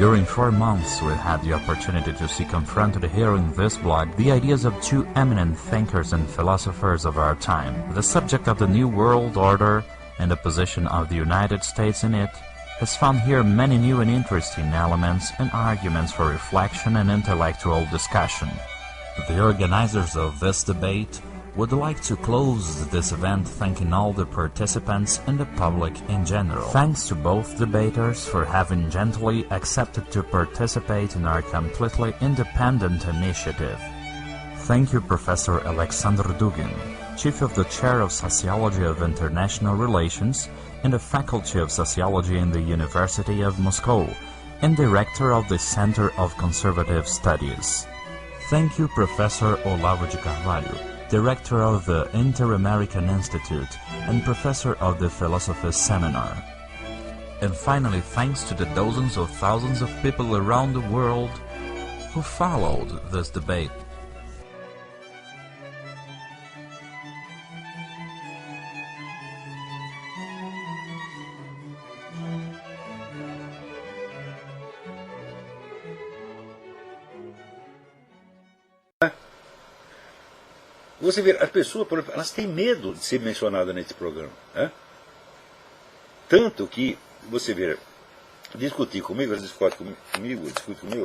During 4 months, we had the opportunity to see confronted here in this blog the ideas of two eminent thinkers and philosophers of our time. The subject of the New World Order and the position of the United States in it has found here many new and interesting elements and arguments for reflection and intellectual discussion. The organizers of this debate would like to close this event thanking all the participants and the public in general. Thanks to both debaters for having gently accepted to participate in our completely independent initiative. Thank you, Professor Alexander Dugin, Chief of the Chair of Sociology of International Relations in the Faculty of Sociology in the University of Moscow, and Director of the Center of Conservative Studies. Thank you, Professor Olavo de Carvalho, Director of the Inter-American Institute and Professor of the Philosophy Seminar. And finally, thanks to the dozens of thousands of people around the world who followed this debate. Você vê, as pessoas, por exemplo, elas têm medo de ser mencionadas nesse programa. Né? Tanto que, você vê, discutir comigo, elas discutem comigo,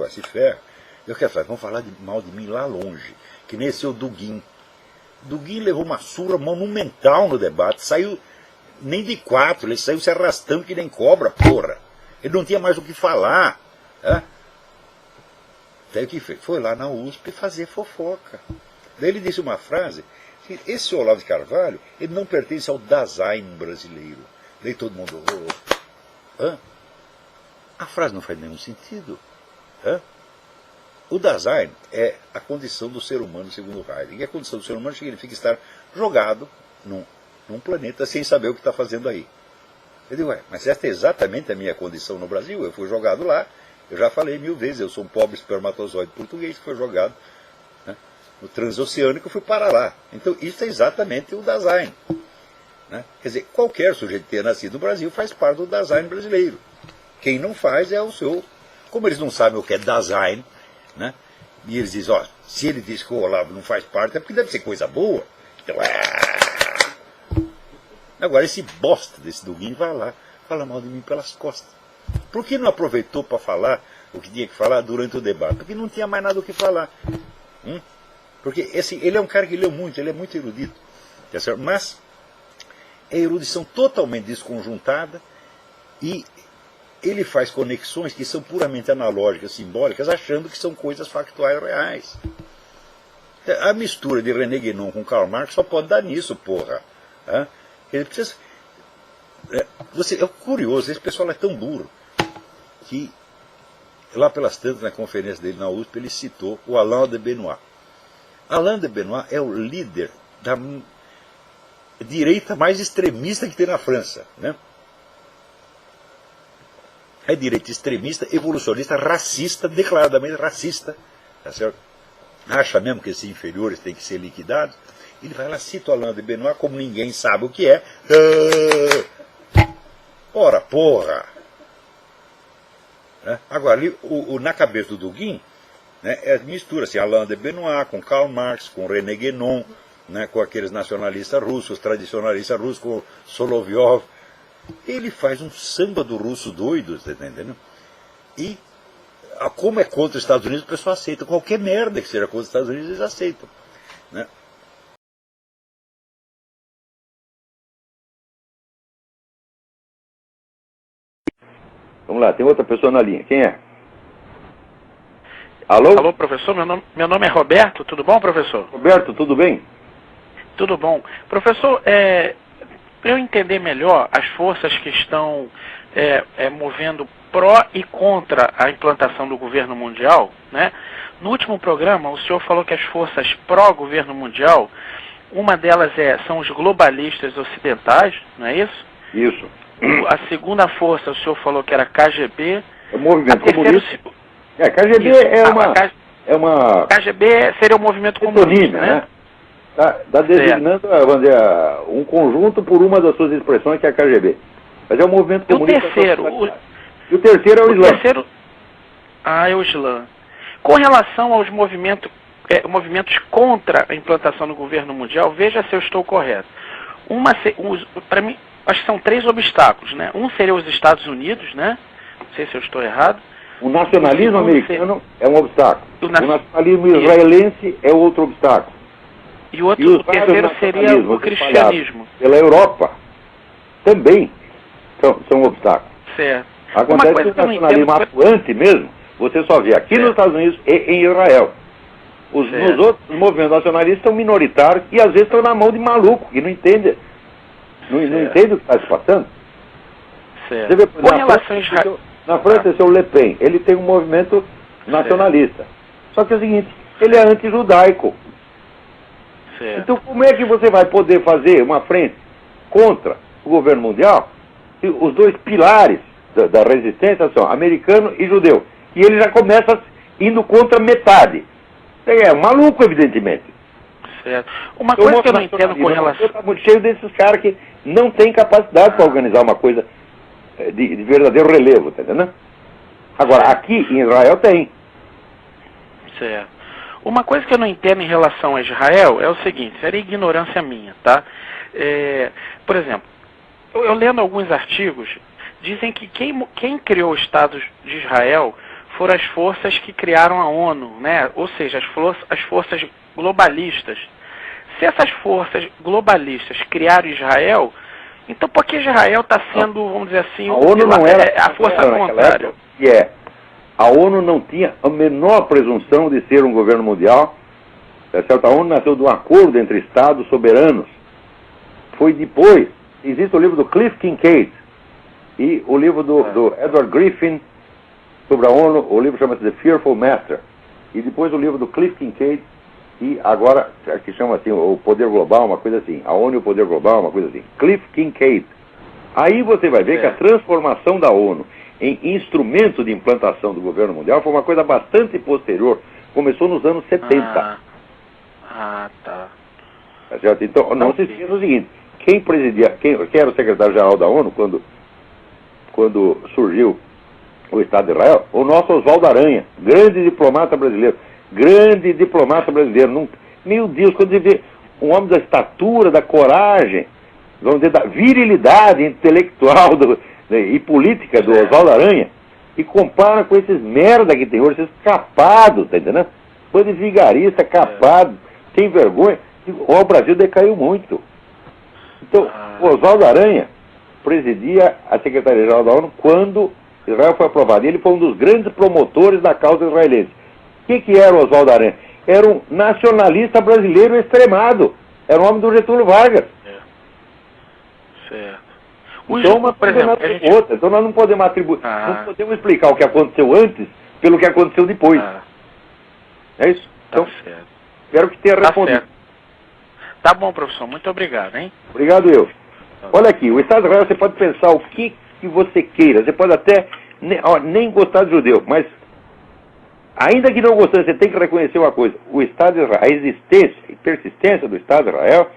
se ferra. Eu quero falar, vão falar mal de mim lá longe, que nem esse o Dugin. Dugin levou uma surra monumental no debate, saiu nem de 4, ele saiu se arrastando que nem cobra, porra. Ele não tinha mais o que falar. Daí o que fez? Foi lá na USP fazer fofoca. Daí ele disse uma frase, esse Olavo de Carvalho, ele não pertence ao Dasein brasileiro. Daí todo mundo... A frase não faz nenhum sentido. O Dasein é a condição do ser humano, segundo Heidegger. E a condição do ser humano significa estar jogado num planeta sem saber o que está fazendo aí. Eu digo, mas esta é exatamente a minha condição no Brasil. Eu fui jogado lá, eu já falei 1000 vezes, eu sou um pobre espermatozoide português que foi jogado no transoceânico, eu fui para lá. Então isso é exatamente o Dasein. Quer dizer, qualquer sujeito que tenha nascido no Brasil faz parte do Dasein brasileiro. Quem não faz é o seu... Como eles não sabem o que é Dasein, e eles dizem, se ele diz que o Olavo não faz parte, é porque deve ser coisa boa. Então, Agora esse bosta desse Dugin vai lá, fala mal de mim pelas costas. Por que não aproveitou para falar o que tinha que falar durante o debate? Porque não tinha mais nada o que falar. Porque ele é um cara que leu muito, ele é muito erudito. Mas é erudição totalmente desconjuntada e ele faz conexões que são puramente analógicas, simbólicas, achando que são coisas factuais reais. A mistura de René Guénon com Karl Marx só pode dar nisso, porra. Ele precisa... É curioso, esse pessoal é tão burro que lá pelas tantas, na conferência dele na USP, ele citou o Alain de Benoist. Alain de Benoist é o líder da direita mais extremista que tem na França. É direita extremista, evolucionista, racista, declaradamente racista. Tá certo? Acha mesmo que esses inferiores têm que ser liquidados. Ele vai lá, cita o Alain de Benoist, como ninguém sabe o que é. Ora, porra! Agora, ali, na cabeça do Dugin, é mistura assim, Alain de Benoist com Karl Marx, com René Guénon, com aqueles nacionalistas russos, tradicionalistas russos, com Solovyov. Ele faz um samba do russo doido, tá entendendo? E, como é contra os Estados Unidos, o pessoal aceita. Qualquer merda que seja contra os Estados Unidos, eles aceitam. Vamos lá, tem outra pessoa na linha. Quem é? Alô? Alô, professor, meu nome é Roberto, tudo bom, professor? Roberto, tudo bem? Tudo bom. Professor, para eu entender melhor as forças que estão movendo pró e contra a implantação do governo mundial, no último programa o senhor falou que as forças pró-governo mundial, uma delas são os globalistas ocidentais, não é isso? Isso. A segunda força, o senhor falou que era KGB. É o movimento comunista. KGB é uma... KGB seria o movimento comunista, né? Está designando um conjunto por uma das suas expressões, que é a KGB. Mas é o movimento comunista. E o terceiro? E o terceiro é o Islã. o Islã. Com relação aos movimentos contra a implantação do governo mundial, veja se eu estou correto. Para mim, acho que são 3 obstáculos, né? Um seria os Estados Unidos, né? Não sei se eu estou errado. O nacionalismo americano é um obstáculo. O nacionalismo israelense é outro obstáculo. E o terceiro seria o cristianismo. Pela Europa também são obstáculos. Certo. Acontece que o nacionalismo atuante mesmo, você só vê aqui nos Estados Unidos e em Israel. Nos outros movimentos nacionalistas são minoritários e às vezes estão na mão de maluco, que não entende. Não entende o que está se passando. Certo. Você vê, por exemplo, na França, esse é o Le Pen. Ele tem um movimento nacionalista. Só que é o seguinte, ele é anti-judaico. Então como é que você vai poder fazer uma frente contra o governo mundial se os 2 pilares da resistência são americano e judeu? E ele já começa indo contra metade. É maluco, evidentemente. Certo. Uma coisa que eu não entendo com relação... Está muito cheio desses caras que não têm capacidade para organizar uma coisa de verdadeiro relevo, tá entendendo? Agora, aqui em Israel tem. Certo. Uma coisa que eu não entendo em relação a Israel é o seguinte, seria ignorância minha, tá? Por exemplo, eu lendo alguns artigos, dizem que quem criou o Estado de Israel foram as forças que criaram a ONU, né? Ou seja, as forças globalistas. Se essas forças globalistas criaram Israel, então por que Israel está sendo, vamos dizer assim, a ONU não era a força contrária? A ONU não tinha a menor presunção de ser um governo mundial. A ONU nasceu de um acordo entre Estados soberanos. Foi depois. Existe o livro do Cliff Kincaid e o livro do Edward Griffin sobre a ONU. O livro chama-se The Fearful Master. E depois o livro do Cliff Kincaid e agora, que chama assim, o Poder Global, uma coisa assim. A ONU e o Poder Global, uma coisa assim. Cliff Kincaid. Aí você vai ver que a transformação da ONU em instrumento de implantação do governo mundial foi uma coisa bastante posterior. Começou nos anos 70. Tá. Tá certo? Então, não se esqueça o seguinte, quem era o secretário-geral da ONU quando surgiu o Estado de Israel? O nosso Oswaldo Aranha, grande diplomata brasileiro. Meu Deus, quando você vê um homem da estatura, da coragem, vamos dizer, da virilidade intelectual e política do Oswaldo Aranha, e compara com esses merda que tem hoje, esses capados, tá entendendo? Bando de vigarista, capado, sem vergonha. O Brasil decaiu muito. Então, o Oswaldo Aranha presidia a Secretaria-Geral da ONU quando Israel foi aprovado. E ele foi um dos grandes promotores da causa israelense. O que era o Oswaldo Aranha? Era um nacionalista brasileiro extremado. Era um homem do Getúlio Vargas. Certo. Então, por exemplo, outra. Então nós não podemos atribuir, não podemos explicar o que aconteceu antes pelo que aconteceu depois. É isso? Então, espero que tenha respondido. Tá bom, professor. Muito obrigado, hein? Obrigado eu. Olha aqui, o Estado de Israel, você pode pensar o que você queira. Você pode até nem gostar de judeu, mas ainda que não gostando, você tem que reconhecer uma coisa. O Estado de Israel, a existência e persistência do Estado de Israel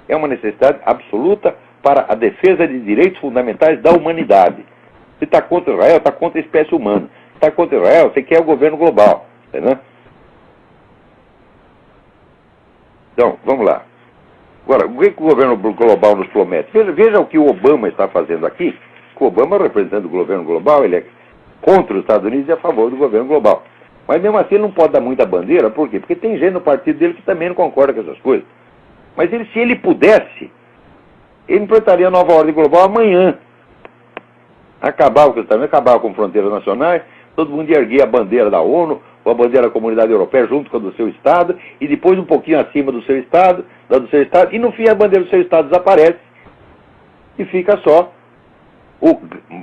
é uma necessidade absoluta para a defesa de direitos fundamentais da humanidade. Você está contra Israel, está contra a espécie humana. Está contra Israel, você quer o governo global. Entendeu? Então, vamos lá. Agora, o que o governo global nos promete? Veja o que o Obama está fazendo aqui. O Obama, representando o governo global, ele é contra os Estados Unidos e a favor do governo global. Mas mesmo assim ele não pode dar muita bandeira, por quê? Porque tem gente no partido dele que também não concorda com essas coisas. Mas se ele pudesse, ele implantaria a nova ordem global amanhã. Acabava com fronteiras nacionais, todo mundo ia erguer a bandeira da ONU, ou a bandeira da Comunidade Europeia junto com a do seu Estado, e depois um pouquinho acima do seu Estado, e no fim a bandeira do seu Estado desaparece, e fica só o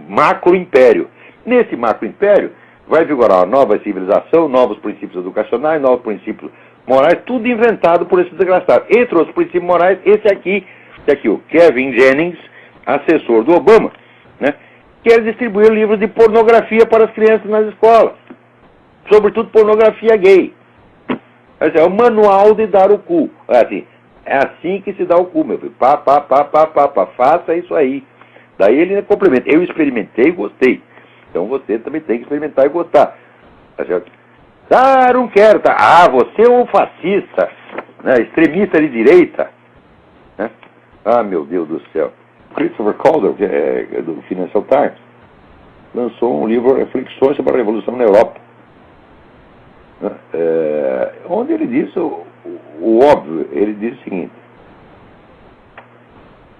macro-império. Nesse macro-império vai vigorar uma nova civilização, novos princípios educacionais, novos princípios morais, tudo inventado por esse desgraçado. Entre os princípios morais, esse aqui, o Kevin Jennings, assessor do Obama, né, quer distribuir livros de pornografia para as crianças nas escolas. Sobretudo pornografia gay. É o manual de dar o cu. É assim que se dá o cu, meu filho. Faça isso aí. Daí ele complementa. Eu experimentei e gostei. Então você também tem que experimentar e gostar. tá certo? Ah, não quero, tá? Ah, você é um fascista, né? Extremista de direita, né? Ah, meu Deus do céu. Christopher Calder, que é do Financial Times, lançou um livro, Reflexões sobre a Revolução na Europa, né? Onde ele diz o óbvio. Ele diz o seguinte,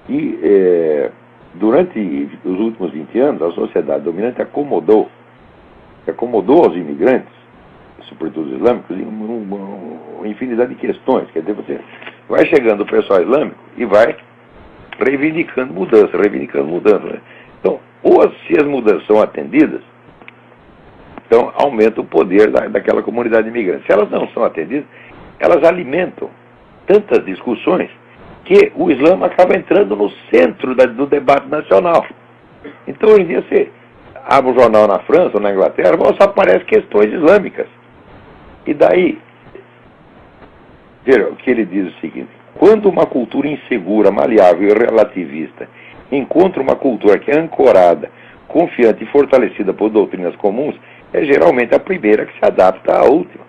que durante os últimos 20 anos a sociedade dominante acomodou aos imigrantes, sobretudo os islâmicos, em uma infinidade de questões. Quer dizer, você vai chegando o pessoal islâmico e vai reivindicando mudança. Né? Então, se as mudanças são atendidas, então aumenta o poder daquela comunidade imigrante. Se elas não são atendidas, elas alimentam tantas discussões que o Islã acaba entrando no centro do debate nacional. Então, hoje em dia, você abre um jornal na França ou na Inglaterra, só aparecem questões islâmicas. E daí, veja, o que ele diz é o seguinte: quando uma cultura insegura, maleável e relativista encontra uma cultura que é ancorada, confiante e fortalecida por doutrinas comuns, é geralmente a primeira que se adapta à última.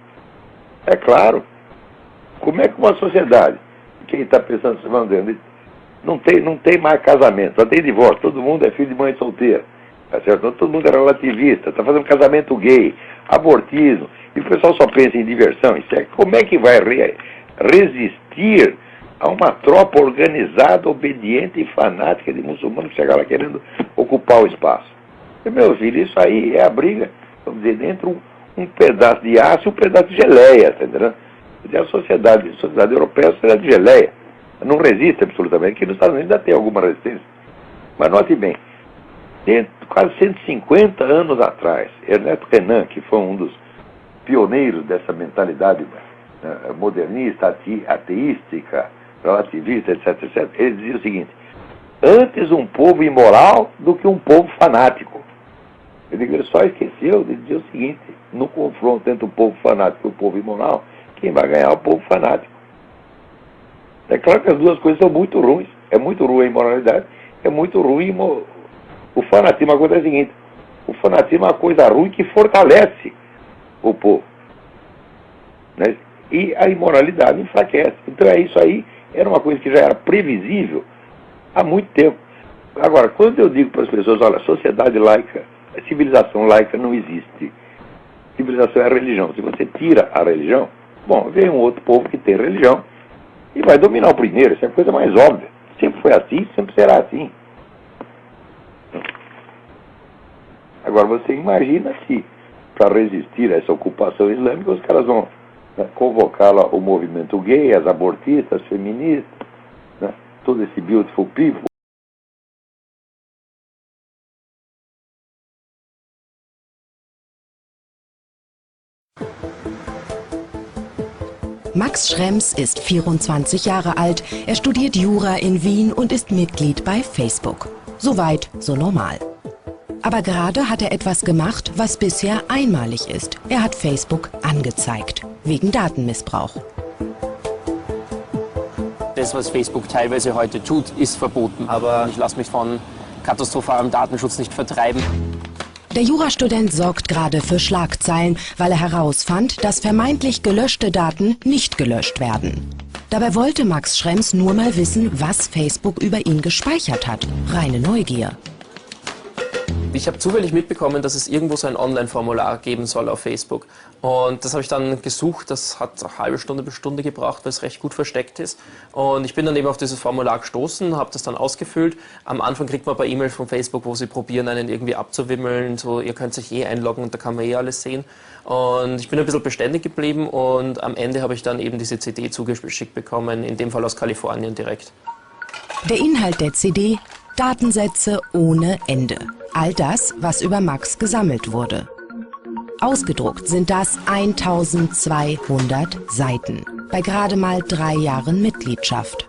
É claro. Como é que uma sociedade, quem está pensando, não tem mais casamento, só tem divórcio, todo mundo é filho de mãe solteira, tá certo? Todo mundo é relativista, está fazendo casamento gay, abortismo, e o pessoal só pensa em diversão. Como é que vai resistir a uma tropa organizada, obediente e fanática de muçulmanos que chega lá querendo ocupar o espaço? E, meu filho, isso aí é a briga, vamos dizer, entre um pedaço de aço e um pedaço de geleia, tá entendendo? A sociedade europeia é a sociedade de geleia. Não resiste absolutamente. Aqui nos Estados Unidos ainda tem alguma resistência. Mas note bem, quase 150 anos atrás, Ernesto Renan, que foi um dos pioneiros dessa mentalidade modernista, ateística, relativista, etc., ele dizia o seguinte: antes um povo imoral do que um povo fanático. Ele só esqueceu de dizer o seguinte: no confronto entre o povo fanático e o povo imoral, quem vai ganhar é o povo fanático. É claro que as duas coisas são muito ruins. É muito ruim a imoralidade, é muito ruim o fanatismo. Agora é o seguinte: o fanatismo é uma coisa ruim que fortalece o povo, né? E a imoralidade enfraquece. Então isso aí era uma coisa que já era previsível há muito tempo. Agora, quando eu digo para as pessoas, olha, sociedade laica, civilização laica não existe. Civilização é a religião. Se você tira a religião, bom, vem um outro povo que tem religião e vai dominar o primeiro. Isso é a coisa mais óbvia. Sempre foi assim, sempre será assim. Agora, você imagina se, para resistir a essa ocupação islâmica, os caras vão convocar lá o movimento gay, as abortistas, feministas, né, todo esse beautiful people. Max Schrems ist 24 Jahre alt, er studiert Jura in Wien und ist Mitglied bei Facebook. Soweit, so normal. Aber gerade hat er etwas gemacht, was bisher einmalig ist. Er hat Facebook angezeigt, wegen Datenmissbrauch. Das, was Facebook teilweise heute tut, ist verboten. Aber ich lasse mich von katastrophalem Datenschutz nicht vertreiben. Der Jurastudent sorgt gerade für Schlagzeilen, weil er herausfand, dass vermeintlich gelöschte Daten nicht gelöscht werden. Dabei wollte Max Schrems nur mal wissen, was Facebook über ihn gespeichert hat. Reine Neugier. Ich habe zufällig mitbekommen, dass es irgendwo so ein Online-Formular geben soll auf Facebook. Und das habe ich dann gesucht. Das hat eine halbe Stunde bis Stunde gebraucht, weil es recht gut versteckt ist. Und ich bin dann eben auf dieses Formular gestoßen, habe das dann ausgefüllt. Am Anfang kriegt man ein paar E-Mails von Facebook, wo sie probieren, einen irgendwie abzuwimmeln. So, ihr könnt sich einloggen und da kann man alles sehen. Und ich bin ein bisschen beständig geblieben und am Ende habe ich dann eben diese CD zugeschickt bekommen, in dem Fall aus Kalifornien direkt. Der Inhalt der CD: Datensätze ohne Ende. All das, was über Max gesammelt wurde. Ausgedruckt sind das 1200 Seiten, bei gerade mal 3 Jahren Mitgliedschaft.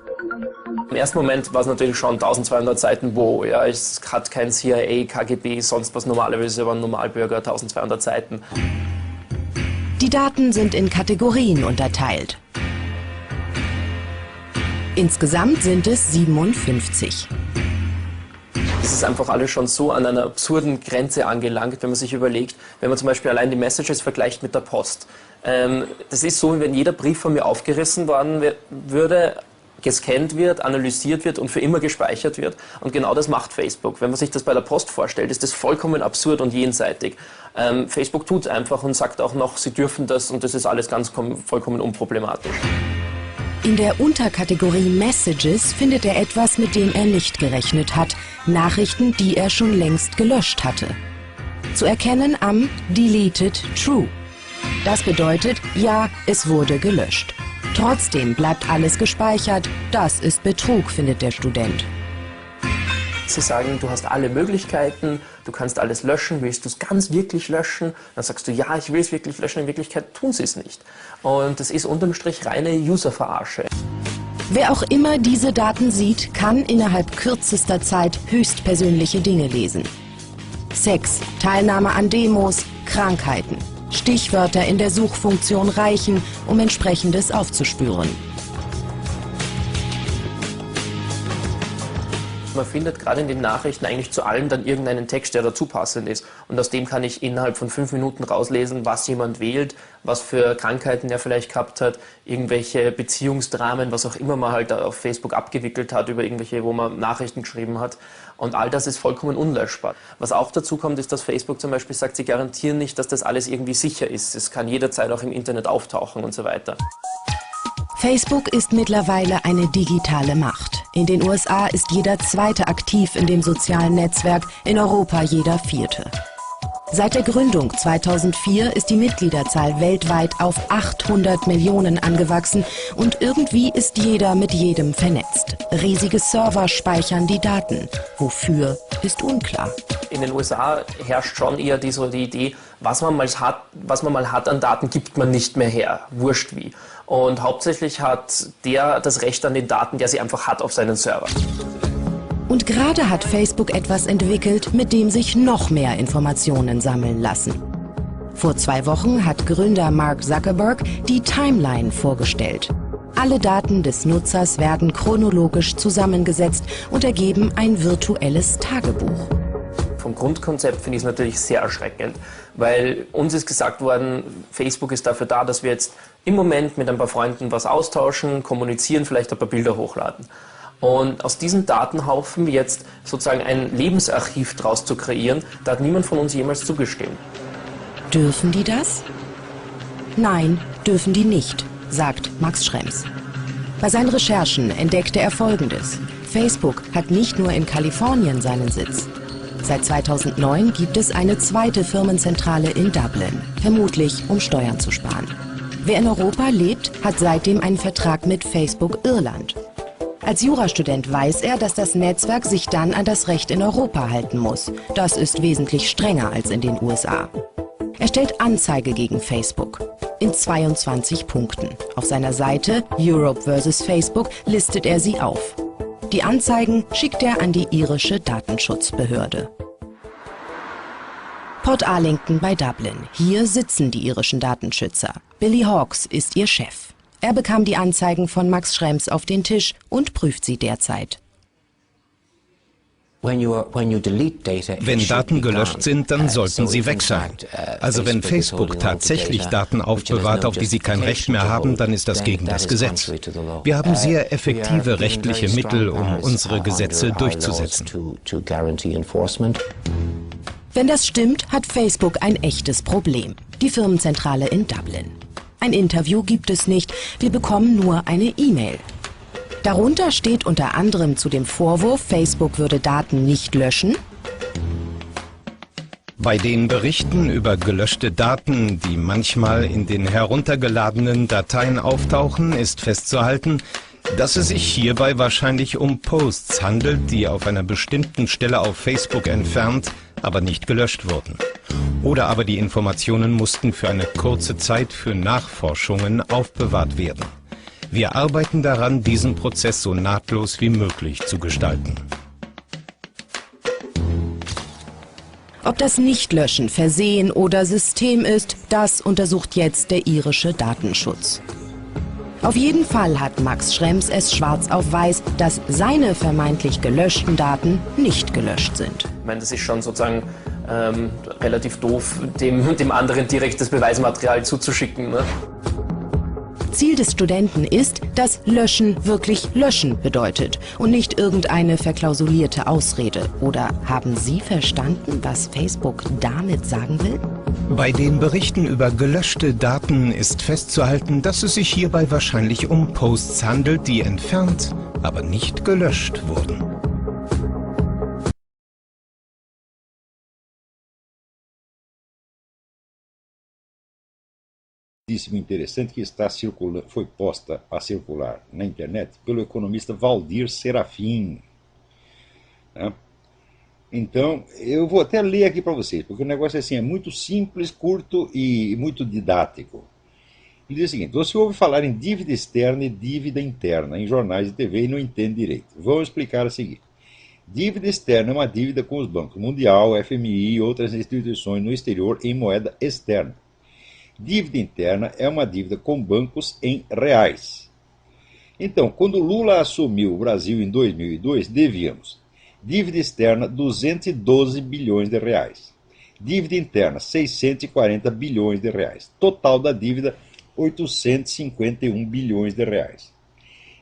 Im ersten Moment war es natürlich schon 1200 Seiten, wo, ja, es hat kein CIA, KGB, sonst was, normalerweise waren Normalbürger 1200 Seiten. Die Daten sind in Kategorien unterteilt. Insgesamt sind es 57. Das ist einfach alles schon so an einer absurden Grenze angelangt, wenn man sich überlegt, wenn man zum Beispiel allein die Messages vergleicht mit der Post. Das ist so, wie wenn jeder Brief von mir aufgerissen worden würde, gescannt wird, analysiert wird und für immer gespeichert wird. Und genau das macht Facebook. Wenn man sich das bei der Post vorstellt, ist das vollkommen absurd und jenseitig. Facebook tut einfach und sagt auch noch, sie dürfen das und das ist alles vollkommen unproblematisch. In der Unterkategorie Messages findet er etwas, mit dem er nicht gerechnet hat. Nachrichten, die er schon längst gelöscht hatte. Zu erkennen am Deleted True. Das bedeutet, ja, es wurde gelöscht. Trotzdem bleibt alles gespeichert. Das ist Betrug, findet der Student. Sie sagen, du hast alle Möglichkeiten, du kannst alles löschen, willst du es ganz wirklich löschen? Dann sagst du, ja, ich will es wirklich löschen, in Wirklichkeit tun sie es nicht. Und das ist unterm Strich reine User-Verarsche. Wer auch immer diese Daten sieht, kann innerhalb kürzester Zeit höchstpersönliche Dinge lesen. Sex, Teilnahme an Demos, Krankheiten. Stichwörter in der Suchfunktion reichen, um Entsprechendes aufzuspüren. Man findet gerade in den Nachrichten eigentlich zu allem dann irgendeinen Text, der dazu passend ist. Und aus dem kann ich innerhalb von 5 Minuten rauslesen, was jemand wählt, was für Krankheiten er vielleicht gehabt hat, irgendwelche Beziehungsdramen, was auch immer man halt auf Facebook abgewickelt hat, über irgendwelche, wo man Nachrichten geschrieben hat. Und all das ist vollkommen unlöschbar. Was auch dazu kommt, ist, dass Facebook zum Beispiel sagt, sie garantieren nicht, dass das alles irgendwie sicher ist. Es kann jederzeit auch im Internet auftauchen und so weiter. Facebook ist mittlerweile eine digitale Macht. In den USA ist jeder Zweite aktiv in dem sozialen Netzwerk, in Europa jeder Vierte. Seit der Gründung 2004 ist die Mitgliederzahl weltweit auf 800 Millionen angewachsen und irgendwie ist jeder mit jedem vernetzt. Riesige Server speichern die Daten. Wofür, ist unklar. In den USA herrscht schon eher die Idee, was man mal hat an Daten, gibt man nicht mehr her. Wurscht wie. Und hauptsächlich hat der das Recht an den Daten, der sie einfach hat auf seinen Server. Und gerade hat Facebook etwas entwickelt, mit dem sich noch mehr Informationen sammeln lassen. Vor 2 Wochen hat Gründer Mark Zuckerberg die Timeline vorgestellt. Alle Daten des Nutzers werden chronologisch zusammengesetzt und ergeben ein virtuelles Tagebuch. Vom Grundkonzept finde ich es natürlich sehr erschreckend, weil uns ist gesagt worden, Facebook ist dafür da, dass wir jetzt im Moment mit ein paar Freunden was austauschen, kommunizieren, vielleicht ein paar Bilder hochladen. Und aus diesen Datenhaufen jetzt sozusagen ein Lebensarchiv draus zu kreieren, da hat niemand von uns jemals zugestimmt. Dürfen die das? Nein, dürfen die nicht, sagt Max Schrems. Bei seinen Recherchen entdeckte er Folgendes. Facebook hat nicht nur in Kalifornien seinen Sitz. Seit 2009 gibt es eine zweite Firmenzentrale in Dublin, vermutlich um Steuern zu sparen. Wer in Europa lebt, hat seitdem einen Vertrag mit Facebook Irland. Als Jurastudent weiß er, dass das Netzwerk sich dann an das Recht in Europa halten muss. Das ist wesentlich strenger als in den USA. Er stellt Anzeige gegen Facebook. In 22 Punkten. Auf seiner Seite Europe vs. Facebook listet er sie auf. Die Anzeigen schickt er an die irische Datenschutzbehörde. Port Arlington bei Dublin. Hier sitzen die irischen Datenschützer. Billy Hawkes ist ihr Chef. Er bekam die Anzeigen von Max Schrems auf den Tisch und prüft sie derzeit. Wenn Daten gelöscht sind, dann sollten sie weg sein. Also wenn Facebook tatsächlich Daten aufbewahrt, auf die sie kein Recht mehr haben, dann ist das gegen das Gesetz. Wir haben sehr effektive rechtliche Mittel, um unsere Gesetze durchzusetzen. Wenn das stimmt, hat Facebook ein echtes Problem. Die Firmenzentrale in Dublin. Ein Interview gibt es nicht, wir bekommen nur eine E-Mail. Darunter steht unter anderem zu dem Vorwurf, Facebook würde Daten nicht löschen. Bei den Berichten über gelöschte Daten, die manchmal in den heruntergeladenen Dateien auftauchen, ist festzuhalten, dass es sich hierbei wahrscheinlich um Posts handelt, die auf einer bestimmten Stelle auf Facebook entfernt, aber nicht gelöscht wurden. Oder aber die Informationen mussten für eine kurze Zeit für Nachforschungen aufbewahrt werden. Wir arbeiten daran, diesen Prozess so nahtlos wie möglich zu gestalten. Ob das Nichtlöschen Versehen oder System ist, das untersucht jetzt der irische Datenschutz. Auf jeden Fall hat Max Schrems es schwarz auf weiß, dass seine vermeintlich gelöschten Daten nicht gelöscht sind. Ich meine, das ist schon sozusagen relativ doof, dem anderen direkt das Beweismaterial zuzuschicken. Ne? Ziel des Studenten ist, dass Löschen wirklich Löschen bedeutet und nicht irgendeine verklausulierte Ausrede. Oder haben Sie verstanden, was Facebook damit sagen will? Bei den Berichten über gelöschte Daten ist festzuhalten, dass es sich hierbei wahrscheinlich um Posts handelt, die entfernt, aber nicht gelöscht wurden. Interessante que está circulando, foi posta a circular na internet pelo economista Valdir Serafim. Né? Então, eu vou até ler aqui para vocês, porque o negócio assim, é muito simples, curto e muito didático. Ele diz o seguinte: você ouve falar em dívida externa e dívida interna em jornais e TV e não entende direito. Vamos explicar a seguir. Dívida externa é uma dívida com os bancos Mundial, FMI e outras instituições no exterior em moeda externa. Dívida interna é uma dívida com bancos em reais. Então, quando Lula assumiu o Brasil em 2002, devíamos dívida externa 212 bilhões de reais. Dívida interna 640 bilhões de reais. Total da dívida 851 bilhões de reais.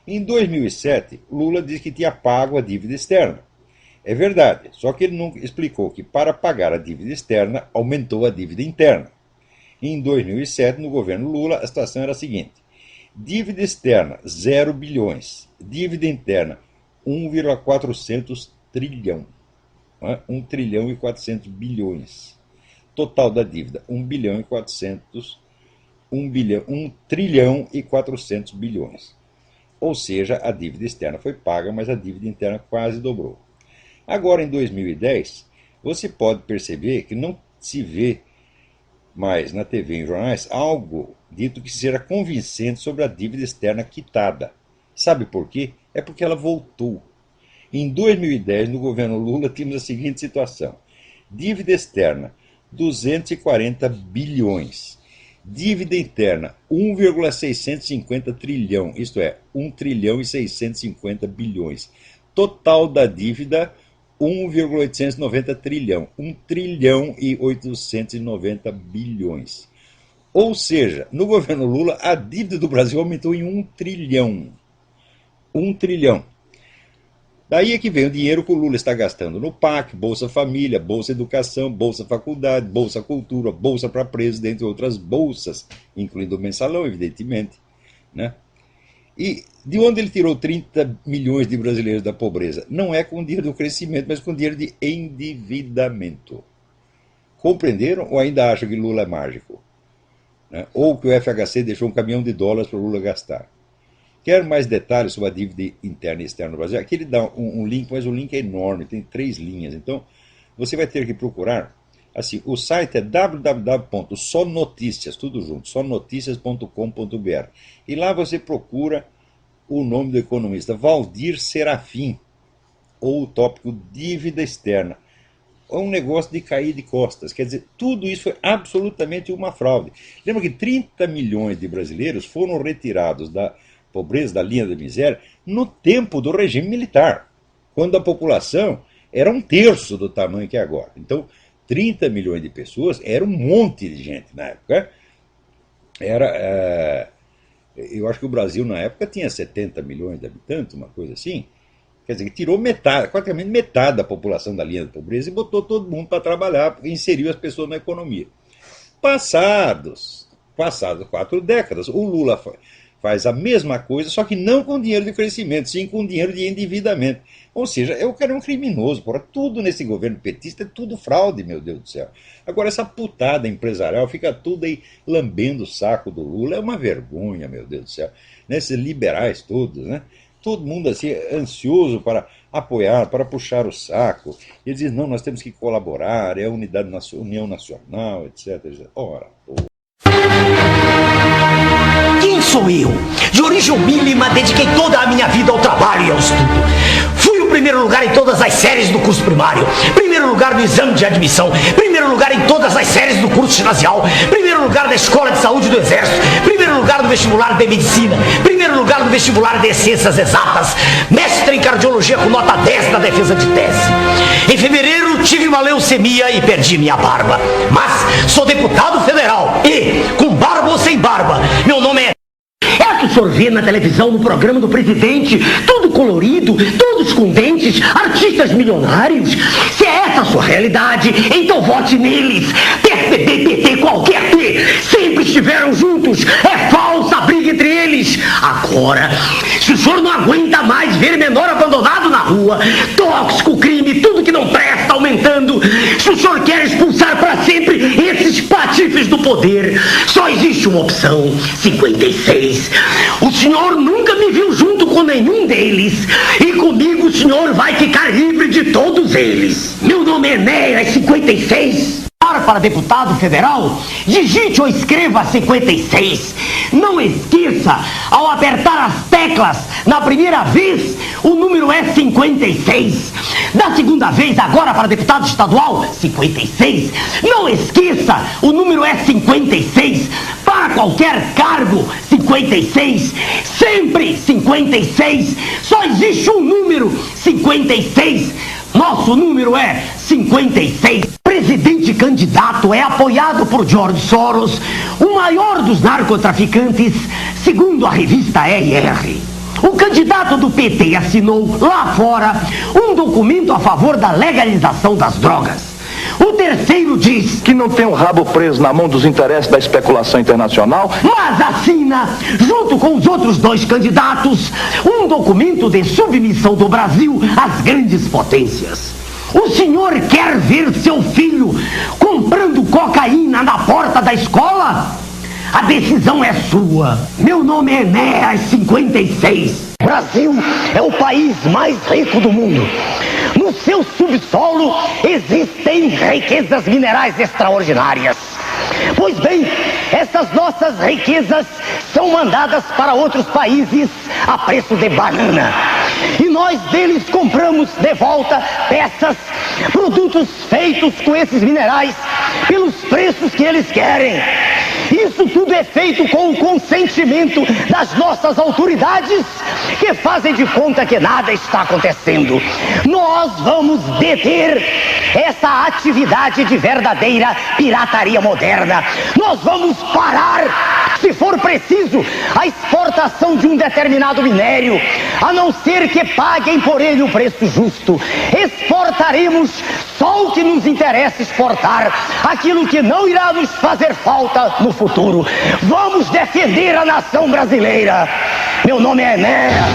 Em 2007, Lula disse que tinha pago a dívida externa. É verdade, só que ele não explicou que para pagar a dívida externa aumentou a dívida interna. Em 2007, no governo Lula, a situação era a seguinte: dívida externa, 0 bilhões. Dívida interna, 1,400 trilhão. 1 trilhão e 400 bilhões. Total da dívida, 1 trilhão e 400 bilhões. Ou seja, a dívida externa foi paga, mas a dívida interna quase dobrou. Agora, em 2010, você pode perceber que não se vê mais na TV e em jornais algo dito que seja convincente sobre a dívida externa quitada. Sabe por quê? É porque ela voltou. Em 2010, no governo Lula, tínhamos a seguinte situação: dívida externa, 240 bilhões. Dívida interna, 1,650 trilhão, isto é, 1 trilhão e 650 bilhões. Total da dívida, 1,890 trilhão, 1 trilhão e 890 bilhões. Ou seja, no governo Lula, a dívida do Brasil aumentou em 1 trilhão. 1 trilhão. Daí é que vem o dinheiro que o Lula está gastando no PAC, Bolsa Família, Bolsa Educação, Bolsa Faculdade, Bolsa Cultura, Bolsa para Presos, dentre outras bolsas, incluindo o mensalão, evidentemente, né? E de onde ele tirou 30 milhões de brasileiros da pobreza? Não é com dinheiro do crescimento, mas com dinheiro de endividamento. Compreenderam ou ainda acham que Lula é mágico? Né? Ou que o FHC deixou um caminhão de dólares para o Lula gastar? Quer mais detalhes sobre a dívida interna e externa no Brasil? Aqui ele dá um link, mas o link é enorme, tem 3 linhas. Então, você vai ter que procurar. Assim, o site é www.sonoticias, tudo junto, sonoticias.com.br. E lá você procura o nome do economista Valdir Serafim, ou o tópico dívida externa. É um negócio de cair de costas. Quer dizer, tudo isso foi absolutamente uma fraude. Lembra que 30 milhões de brasileiros foram retirados da pobreza, da linha da miséria, no tempo do regime militar, quando a população era 1/3 do tamanho que é agora. Então, 30 milhões de pessoas era um monte de gente na época. Eu acho que o Brasil na época tinha 70 milhões de habitantes, uma coisa assim. Quer dizer, que tirou metade, praticamente metade da população da linha da pobreza e botou todo mundo para trabalhar, porque inseriu as pessoas na economia. Passadas 4 décadas, o Lula faz a mesma coisa, só que não com dinheiro de crescimento, sim com dinheiro de endividamento. Ou seja, o cara é um criminoso, porra. Tudo nesse governo petista é tudo fraude, meu Deus do céu. Agora, essa putada empresarial fica tudo aí lambendo o saco do Lula. É uma vergonha, meu Deus do céu. Né? Esses liberais todos, né? Todo mundo assim, ansioso para apoiar, para puxar o saco. Eles dizem, não, nós temos que colaborar, é a União Nacional, etc. Ora, porra. Quem sou eu? De origem humilde, mas dediquei toda a minha vida ao trabalho e ao estudo. Fui o primeiro Primeiro lugar em todas as séries do curso primário. Primeiro lugar no exame de admissão. Primeiro lugar em todas as séries do curso ginasial. Primeiro lugar na escola de saúde do exército. Primeiro lugar no vestibular de medicina. Primeiro lugar no vestibular de ciências exatas. Mestre em cardiologia com nota 10 na defesa de tese. Em fevereiro tive uma leucemia e perdi minha barba. Mas sou deputado federal e, com barba ou sem barba, meu nome é... É o que o senhor vê na televisão, no programa do presidente, tudo colorido, todos com dentes, artistas milionários. Se é essa a sua realidade, então vote neles. PSDB, PT, qualquer P, sempre estiveram juntos. É falsa a briga entre eles. Agora, se o senhor não aguenta mais ver menor abandonado na rua, tóxico, crime, tudo que não presta aumentando, se o senhor quer expulsar para sempre esses patifes do poder, só existe uma opção: 56. O senhor nunca me viu junto com nenhum deles, e comigo o senhor vai ficar livre de todos eles. Meu nome é Enéas 56. Para deputado federal, digite ou escreva 56. Não esqueça, ao apertar as teclas na primeira vez, o número é 56. Da segunda vez, agora para deputado estadual, 56. Não esqueça, o número é 56. Para qualquer cargo, 56. Sempre 56. Só existe um número, 56. Nosso número é 56. Presidente candidato é apoiado por George Soros, o maior dos narcotraficantes, segundo a revista RR. O candidato do PT assinou lá fora um documento a favor da legalização das drogas. O terceiro diz que não tem o rabo preso na mão dos interesses da especulação internacional, mas assina, junto com os outros dois candidatos, um documento de submissão do Brasil às grandes potências. O senhor quer ver seu filho comprando cocaína na porta da escola? A decisão é sua. Meu nome é Enéas 56. O Brasil é o país mais rico do mundo. No seu subsolo existem riquezas minerais extraordinárias. Pois bem, essas nossas riquezas são mandadas para outros países a preço de banana. E nós deles compramos de volta peças, produtos feitos com esses minerais pelos preços que eles querem. Isso tudo é feito com o consentimento das nossas autoridades, que fazem de conta que nada está acontecendo. Nós vamos deter essa atividade de verdadeira pirataria moderna. Nós vamos parar, se for preciso, a exportação de um determinado minério, a não ser que paguem por ele o preço justo. Exportaremos só o que nos interessa exportar, aquilo que não irá nos fazer falta no futuro. Vamos defender a nação brasileira. Meu nome é Enéas.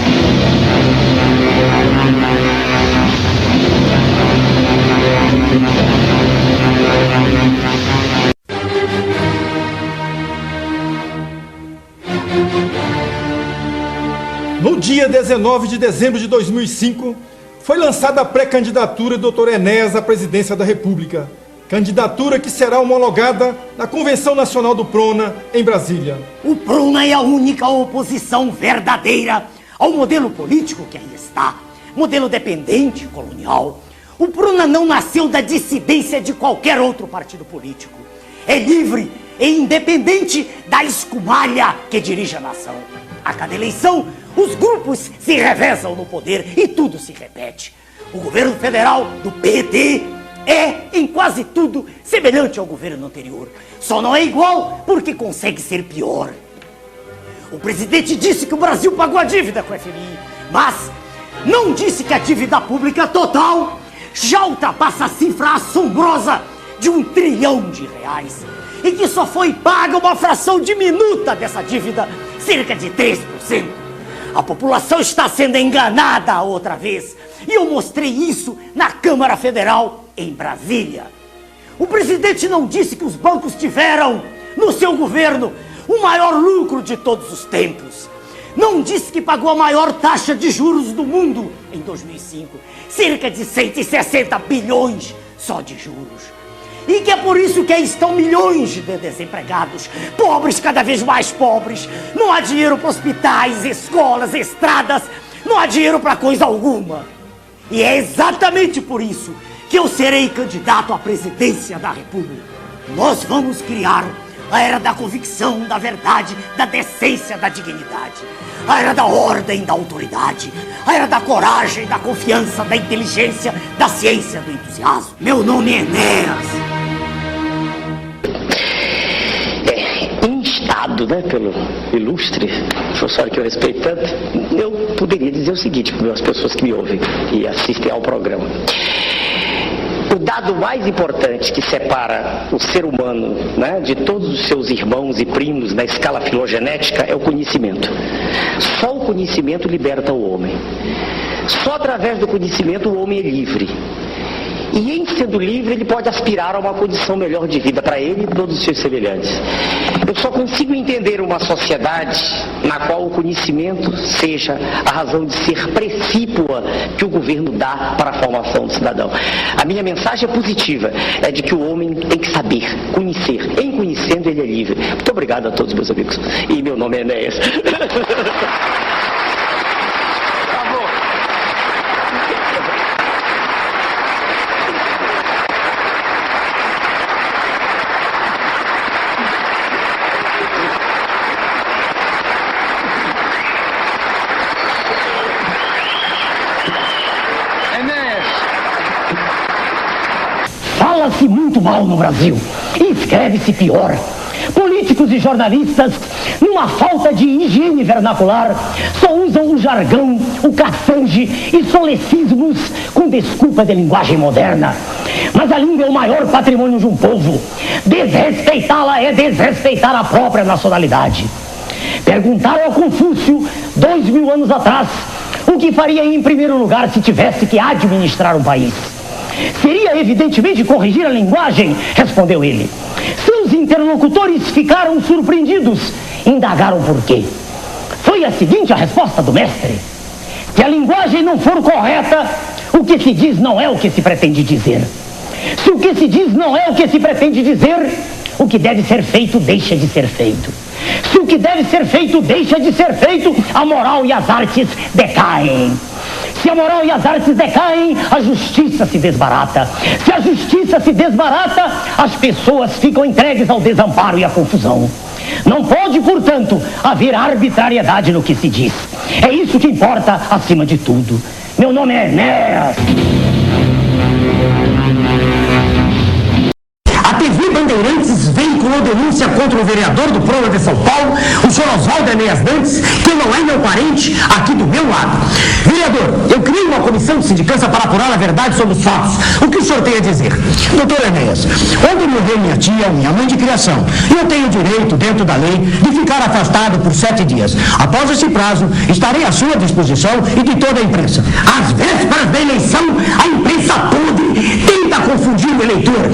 No dia 19 de dezembro de 2005, foi lançada a pré-candidatura do Dr. Enéas à presidência da República. Candidatura que será homologada na Convenção Nacional do PRONA, em Brasília. O PRONA é a única oposição verdadeira ao modelo político que aí está. Modelo dependente, colonial. O PRONA não nasceu da dissidência de qualquer outro partido político. É livre e independente da escumalha que dirige a nação. A cada eleição, os grupos se revezam no poder e tudo se repete. O governo federal do PT é, em quase tudo, semelhante ao governo anterior. Só não é igual porque consegue ser pior. O presidente disse que o Brasil pagou a dívida com o FMI, mas não disse que a dívida pública total já ultrapassa a cifra assombrosa de R$1 trilhão e que só foi paga uma fração diminuta dessa dívida, cerca de 3%. A população está sendo enganada outra vez, e eu mostrei isso na Câmara Federal, em Brasília. O presidente não disse que os bancos tiveram, no seu governo, o maior lucro de todos os tempos. Não disse que pagou a maior taxa de juros do mundo em 2005, cerca de 160 bilhões só de juros. E que é por isso que aí estão milhões de desempregados, pobres cada vez mais pobres. Não há dinheiro para hospitais, escolas, estradas, não há dinheiro para coisa alguma. E é exatamente por isso que eu serei candidato à presidência da República. Nós vamos criar a era da convicção, da verdade, da decência, da dignidade. A era da ordem, da autoridade. A era da coragem, da confiança, da inteligência, da ciência, do entusiasmo. Meu nome é Enéas. Instado, né, pelo ilustre professor que eu respeito tanto, eu poderia dizer o seguinte para as pessoas que me ouvem e assistem ao programa. O dado mais importante que separa o ser humano, né, de todos os seus irmãos e primos na escala filogenética é o conhecimento. Só o conhecimento liberta o homem. Só através do conhecimento o homem é livre. E em sendo livre, ele pode aspirar a uma condição melhor de vida para ele e todos os seus semelhantes. Eu só consigo entender uma sociedade na qual o conhecimento seja a razão de ser precípua que o governo dá para a formação do cidadão. A minha mensagem é positiva, é de que o homem tem que saber, conhecer. Em conhecendo, ele é livre. Muito obrigado a todos, meus amigos. E meu nome é Enéas. Fala-se muito mal no Brasil e escreve-se pior. Políticos e jornalistas, numa falta de higiene vernacular, só usam o jargão, o caçange e solecismos com desculpa de linguagem moderna. Mas a língua é o maior patrimônio de um povo. Desrespeitá-la é desrespeitar a própria nacionalidade. Perguntaram a Confúcio, 2000 anos atrás, o que faria em primeiro lugar se tivesse que administrar um país. Seria evidentemente corrigir a linguagem, respondeu ele. Seus interlocutores ficaram surpreendidos, indagaram por quê. Foi a seguinte a resposta do mestre: se a linguagem não for correta, o que se diz não é o que se pretende dizer. Se o que se diz não é o que se pretende dizer, o que deve ser feito deixa de ser feito. Se o que deve ser feito deixa de ser feito, a moral e as artes decaem. Se a moral e as artes decaem, a justiça se desbarata. Se a justiça se desbarata, as pessoas ficam entregues ao desamparo e à confusão. Não pode, portanto, haver arbitrariedade no que se diz. É isso que importa acima de tudo. Meu nome é Enéas. A TV Bandeirantes veiculou denúncia contra o vereador do PROA de São Paulo, o senhor Oswaldo Enéas Dantes, que não é meu parente, aqui do meu lado. Vereador, eu criei uma comissão de sindicância para apurar a verdade sobre os fatos. O que o senhor tem a dizer? Doutor Enéas, ontem morreu minha tia, minha mãe de criação, e eu tenho direito, dentro da lei, de ficar afastado por 7 dias. Após esse prazo, estarei à sua disposição e de toda a imprensa. Às vésperas da eleição, a imprensa podre tenta confundir o eleitor.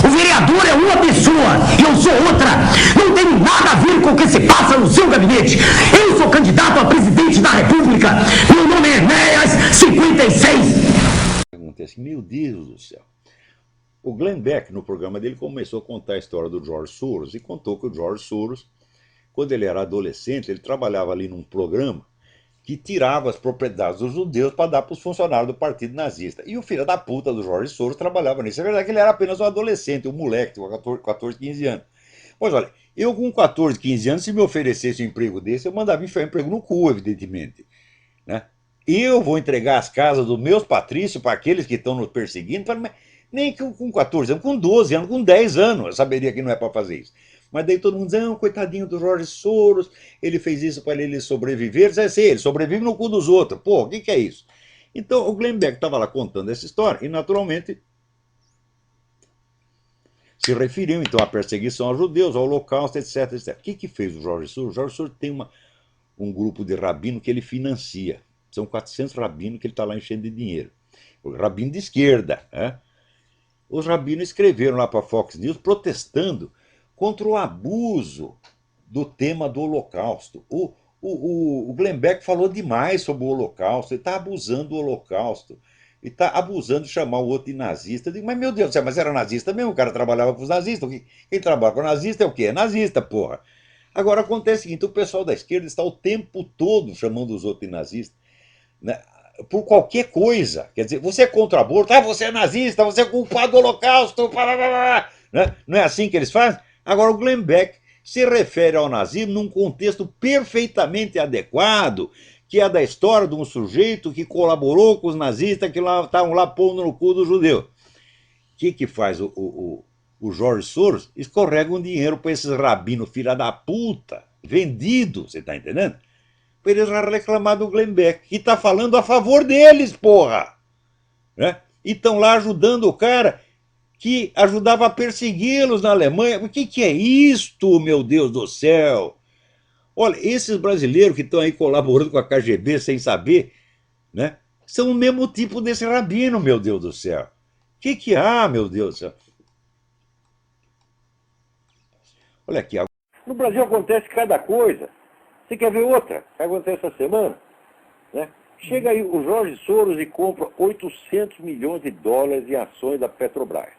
O vereador é uma pessoa e eu sou outra. Não tem nada a ver com o que se passa no seu gabinete. Eu sou candidato a presidente da República. Meu nome é Enéas 56. Perguntei assim, meu Deus do céu. O Glenn Beck, no programa dele, começou a contar a história do George Soros e contou que o George Soros, quando ele era adolescente, ele trabalhava ali num programa que tirava as propriedades dos judeus para dar para os funcionários do partido nazista. E o filho da puta do George Soros trabalhava nisso. É verdade que ele era apenas um adolescente, um moleque, tinha 14, 15 anos. Pois olha, eu com 14, 15 anos, se me oferecesse um emprego desse, eu mandava enfiar um emprego no cu, evidentemente. Né? Eu vou entregar as casas dos meus patrícios para aqueles que estão nos perseguindo, nem que com 14 anos, com 12 anos, com 10 anos, eu saberia que não é para fazer isso. Mas daí todo mundo diz, não, coitadinho do George Soros, ele fez isso para ele sobreviver. Diz assim, ele sobrevive no cu dos outros. Pô, o que é isso? Então o Glenn Beck estava lá contando essa história e naturalmente se referiu então à perseguição aos judeus, ao holocausto, etc, etc. O que fez o George Soros? O George Soros tem um grupo de rabino que ele financia. São 400 rabinos que ele está lá enchendo de dinheiro. O rabino de esquerda. Né? Os rabinos escreveram lá para a Fox News protestando contra o abuso do tema do Holocausto. O Glenn Beck falou demais sobre o Holocausto, ele está abusando do Holocausto, ele está abusando de chamar o outro de nazista. Eu digo, mas meu Deus do céu, mas era nazista mesmo, o cara trabalhava com os nazistas. Quem trabalha com nazista é o quê? É nazista, porra. Agora acontece o seguinte, o pessoal da esquerda está o tempo todo chamando os outros de nazistas. Né? por qualquer coisa. Quer dizer, você é contra o aborto, você é nazista, você é culpado do Holocausto, né? Não é assim que eles fazem? Agora, o Glenn Beck se refere ao nazismo num contexto perfeitamente adequado, que é da história de um sujeito que colaborou com os nazistas que estavam lá pondo no cu do judeu. O que faz o George Soros? Escorrega um dinheiro para esses rabinos filha da puta, vendidos, você está entendendo? Para eles reclamar do Glenn Beck, que está falando a favor deles, porra! Né? E estão lá ajudando o cara que ajudava a persegui-los na Alemanha. O que é isto, meu Deus do céu? Olha, esses brasileiros que estão aí colaborando com a KGB sem saber, né, são o mesmo tipo desse rabino, meu Deus do céu. O que há, meu Deus do céu? Olha aqui. No Brasil acontece cada coisa. Você quer ver outra? Que acontece essa semana? Né? Chega aí o Jorge Soros e compra 800 milhões de dólares em ações da Petrobras.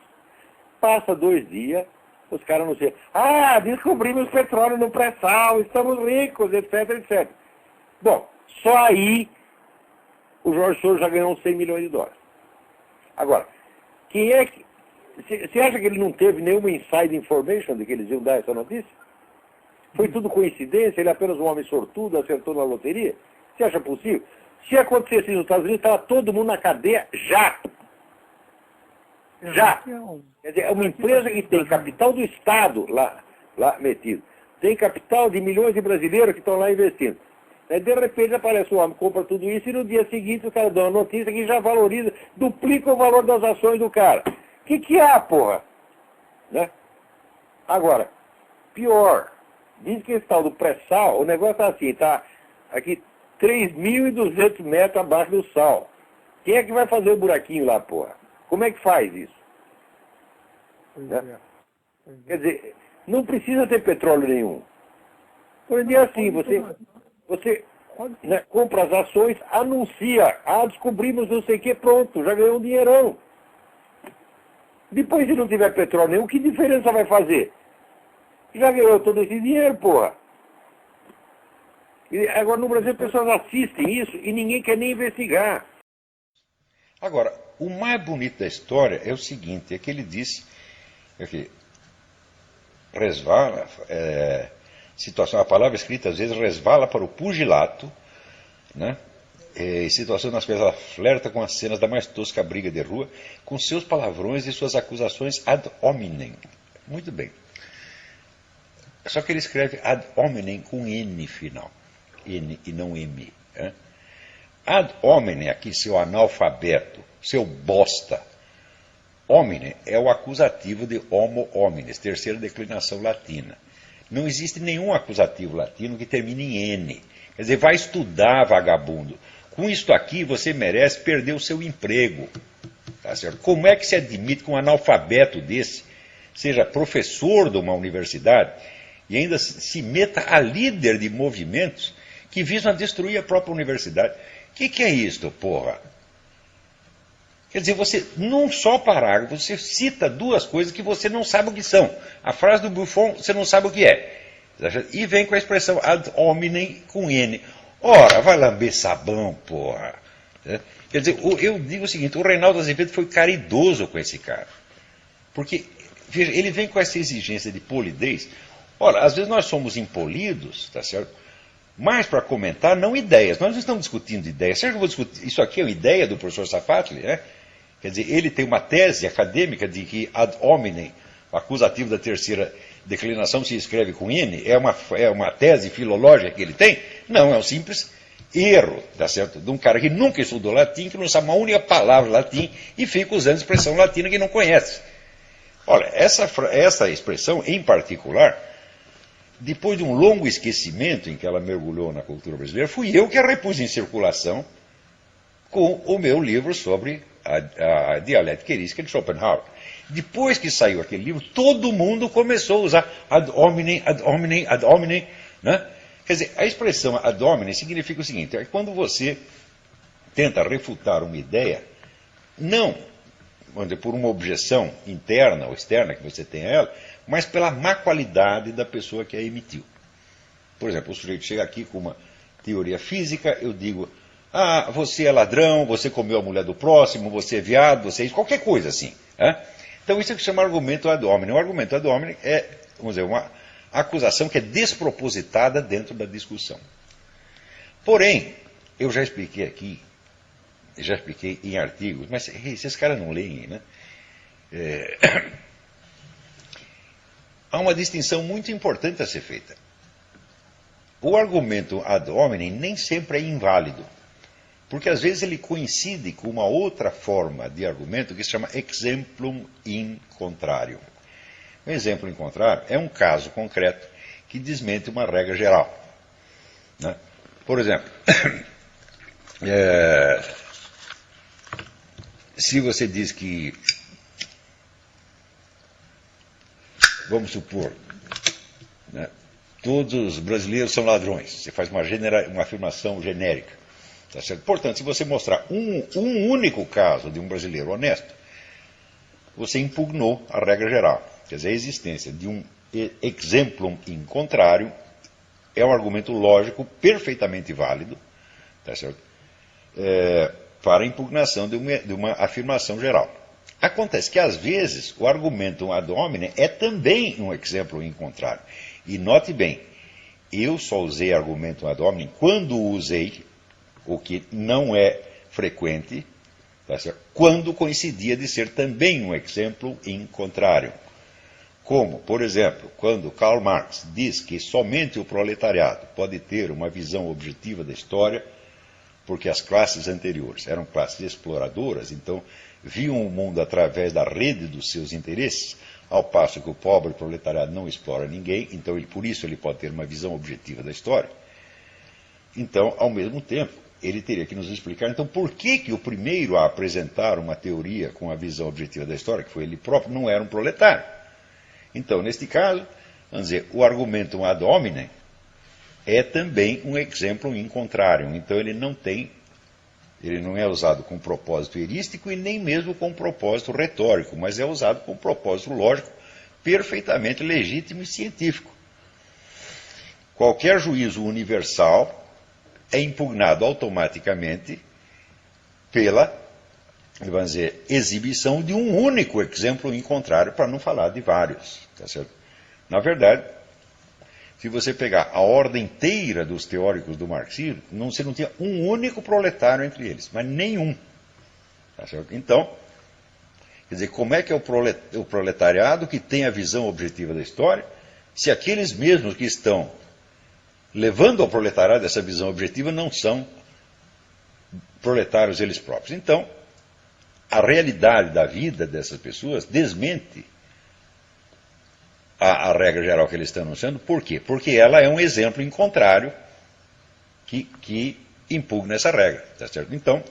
Passa 2 dias, os caras não sei. Descobrimos petróleo no pré-sal, estamos ricos, etc, etc. Bom, só aí o Jorge Soros já ganhou uns 100 milhões de dólares. Agora, quem é que... Você acha que ele não teve nenhuma inside information de que eles iam dar essa notícia? Foi tudo coincidência? Ele é apenas um homem sortudo, acertou na loteria? Você acha possível? Se acontecesse isso nos Estados Unidos, estava todo mundo na cadeia já. Já. Quer dizer, é uma empresa que tem capital do Estado lá metido. Tem capital de milhões de brasileiros que estão lá investindo. Aí, de repente, aparece um homem, compra tudo isso e no dia seguinte o cara dá uma notícia que já valoriza, duplica o valor das ações do cara. O que há, porra? Né? Agora, pior, diz que esse tal do pré-sal, o negócio tá assim, tá aqui 3.200 metros abaixo do sal. Quem é que vai fazer o buraquinho lá, porra? Como é que faz isso? Né? Quer dizer, não precisa ter petróleo nenhum. Hoje em dia é assim, você né, compra as ações, anuncia, descobrimos não sei o que, pronto, já ganhou um dinheirão. Depois, se não tiver petróleo nenhum, que diferença vai fazer? Já ganhou todo esse dinheiro, porra. E agora no Brasil as pessoas assistem isso e ninguém quer nem investigar. Agora, o mais bonito da história é o seguinte, é que ele disse que resvala, situação, a palavra escrita às vezes resvala para o pugilato, né? Em situação nas quais ela flerta com as cenas da mais tosca briga de rua, com seus palavrões e suas acusações ad hominem. Muito bem. Só que ele escreve ad hominem com N final. N e não M. Né? Ad hominem, aqui, seu analfabeto, seu bosta. Hominem é o acusativo de homo homines, terceira declinação latina. Não existe nenhum acusativo latino que termine em N. Quer dizer, vai estudar, vagabundo. Com isto aqui, você merece perder o seu emprego. Tá certo? Como é que se admite que um analfabeto desse seja professor de uma universidade e ainda se meta a líder de movimentos que visam destruir a própria universidade? O que é isto, porra? Quer dizer, você, num só parágrafo, você cita 2 coisas que você não sabe o que são. A frase do Buffon, você não sabe o que é. E vem com a expressão ad hominem com N. Ora, vai lamber sabão, porra. Quer dizer, eu digo o seguinte, o Reinaldo Azevedo foi caridoso com esse cara. Porque, veja, ele vem com essa exigência de polidez. Ora, às vezes nós somos impolidos, tá certo? Mas para comentar, não ideias. Nós não estamos discutindo ideias. Será que eu vou discutir? Isso aqui é uma ideia do professor Safatli, né? Quer dizer, ele tem uma tese acadêmica de que ad hominem, o acusativo da terceira declinação se escreve com N, é uma tese filológica que ele tem? Não, é um simples erro, tá certo? De um cara que nunca estudou latim, que não sabe uma única palavra latim e fica usando expressão latina que não conhece. Olha, essa expressão em particular, depois de um longo esquecimento em que ela mergulhou na cultura brasileira, fui eu que a repus em circulação com o meu livro sobre a dialética erística de Schopenhauer. Depois que saiu aquele livro, todo mundo começou a usar ad hominem, ad hominem, ad hominem. Né? Quer dizer, a expressão ad hominem significa o seguinte, é quando você tenta refutar uma ideia, não por uma objeção interna ou externa que você tem a ela, mas pela má qualidade da pessoa que a emitiu. Por exemplo, o sujeito chega aqui com uma teoria física, eu digo, Ah, você é ladrão, você comeu a mulher do próximo, você é viado, você é isso, qualquer coisa assim. Então isso é que se chama argumento ad hominem. O argumento ad hominem é, vamos dizer, uma acusação que é despropositada dentro da discussão. Porém, eu já expliquei aqui, já expliquei em artigos, mas esses caras não leem, né? Há uma distinção muito importante a ser feita. O argumento ad hominem nem sempre é inválido, porque às vezes ele coincide com uma outra forma de argumento que se chama exemplum in contrario. Um exemplo in contrario é um caso concreto que desmente uma regra geral, né? Por exemplo, se você diz que, vamos supor, né, todos os brasileiros são ladrões, você faz uma afirmação genérica. Tá certo? Portanto, se você mostrar um único caso de um brasileiro honesto, você impugnou a regra geral. Quer dizer, a existência de um exemplum in contrario é um argumento lógico perfeitamente válido, tá certo? Para a impugnação de uma afirmação geral. Acontece que, às vezes, o argumento ad hominem é também um exemplo in contrario. E note bem, eu só usei argumento ad hominem quando usei, o que não é frequente, tá certo? Quando coincidia de ser também um exemplo in contrario. Como, por exemplo, quando Karl Marx diz que somente o proletariado pode ter uma visão objetiva da história, porque as classes anteriores eram classes exploradoras, então viam o mundo através da rede dos seus interesses, ao passo que o pobre proletariado não explora ninguém, então por isso ele pode ter uma visão objetiva da história. Então, ao mesmo tempo, ele teria que nos explicar, então, por que o primeiro a apresentar uma teoria com a visão objetiva da história, que foi ele próprio, não era um proletário. Então, neste caso, vamos dizer, o argumento ad hominem é também um exemplo in contrario. Então, ele não é usado com propósito erístico e nem mesmo com propósito retórico, mas é usado com propósito lógico perfeitamente legítimo e científico. Qualquer juízo universal é impugnado automaticamente pela, vamos dizer, exibição de um único exemplo in contrario, para não falar de vários. Tá certo? Na verdade, se você pegar a ordem inteira dos teóricos do marxismo, você não tinha um único proletário entre eles, mas nenhum. Tá certo? Então, quer dizer, como é que é o proletariado que tem a visão objetiva da história, se aqueles mesmos que estão levando ao proletariado essa visão objetiva não são proletários eles próprios? Então, a realidade da vida dessas pessoas desmente a regra geral que eles estão anunciando. Por quê? Porque ela é um exemplo in contrario que impugna essa regra. Tá certo? Então,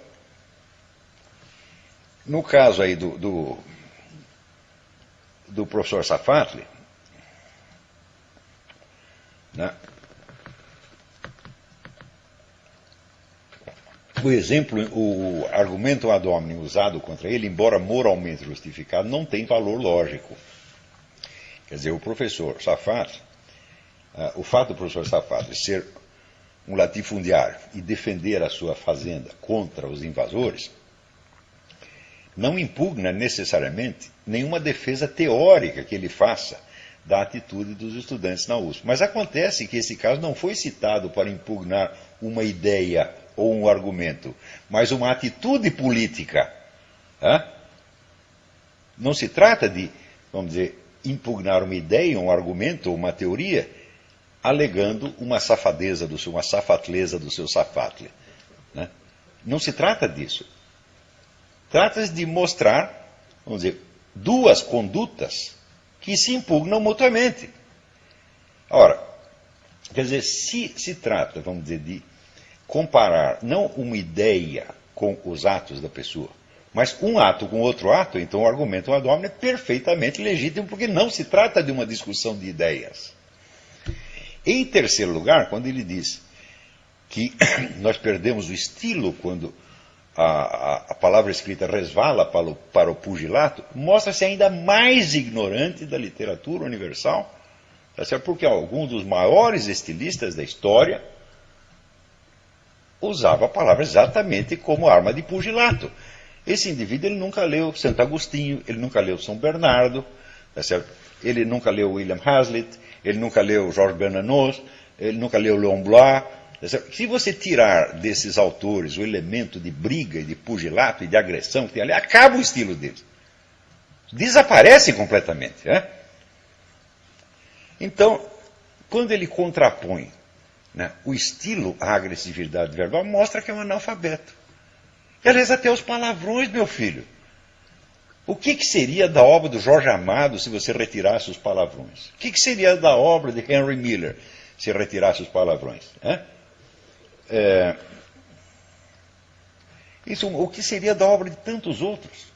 no caso aí do professor Safatli, né, o argumento ad hominem usado contra ele, embora moralmente justificado, não tem valor lógico. Quer dizer, o professor Safatli, o fato do professor Safatli ser um latifundiário e defender a sua fazenda contra os invasores, não impugna necessariamente nenhuma defesa teórica que ele faça da atitude dos estudantes na USP. Mas acontece que esse caso não foi citado para impugnar uma ideia ou um argumento, mas uma atitude política. Não se trata de, vamos dizer, impugnar uma ideia, um argumento ou uma teoria, alegando uma safadeza uma safatleza do seu Safatli. Né? Não se trata disso. Trata-se de mostrar, vamos dizer, duas condutas que se impugnam mutuamente. Ora, quer dizer, se trata, vamos dizer, de comparar não uma ideia com os atos da pessoa, mas um ato com outro ato, então o argumento ad hominem é perfeitamente legítimo, porque não se trata de uma discussão de ideias. Em terceiro lugar, quando ele diz que nós perdemos o estilo quando a palavra escrita resvala para o pugilato, mostra-se ainda mais ignorante da literatura universal, tá certo? Porque alguns dos maiores estilistas da história usava a palavra exatamente como arma de pugilato. Esse indivíduo ele nunca leu Santo Agostinho, ele nunca leu São Bernardo, tá certo? Ele nunca leu William Hazlitt, ele nunca leu Georges Bernanos, ele nunca leu Leon Blois. Tá certo? Se você tirar desses autores o elemento de briga, de pugilato e de agressão que tem ali, acaba o estilo deles. Desaparece completamente. Né? Então, quando ele contrapõe, né, o estilo à agressividade verbal, mostra que é um analfabeto. E, aliás, até os palavrões, meu filho. O que seria da obra do Jorge Amado se você retirasse os palavrões? O que seria da obra de Henry Miller se retirasse os palavrões? O que seria da obra de tantos outros,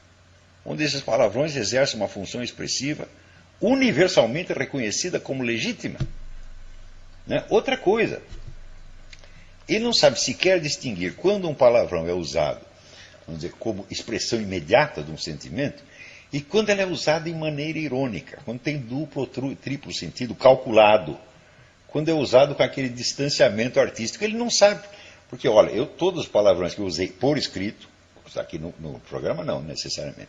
onde esses palavrões exercem uma função expressiva, universalmente reconhecida como legítima? Né? Outra coisa, ele não sabe sequer distinguir quando um palavrão é usado, vamos dizer, como expressão imediata de um sentimento, e quando ele é usado em maneira irônica, quando tem duplo ou triplo sentido calculado, quando é usado com aquele distanciamento artístico. Ele não sabe. Porque, olha, todos os palavrões que eu usei por escrito, aqui no programa não necessariamente,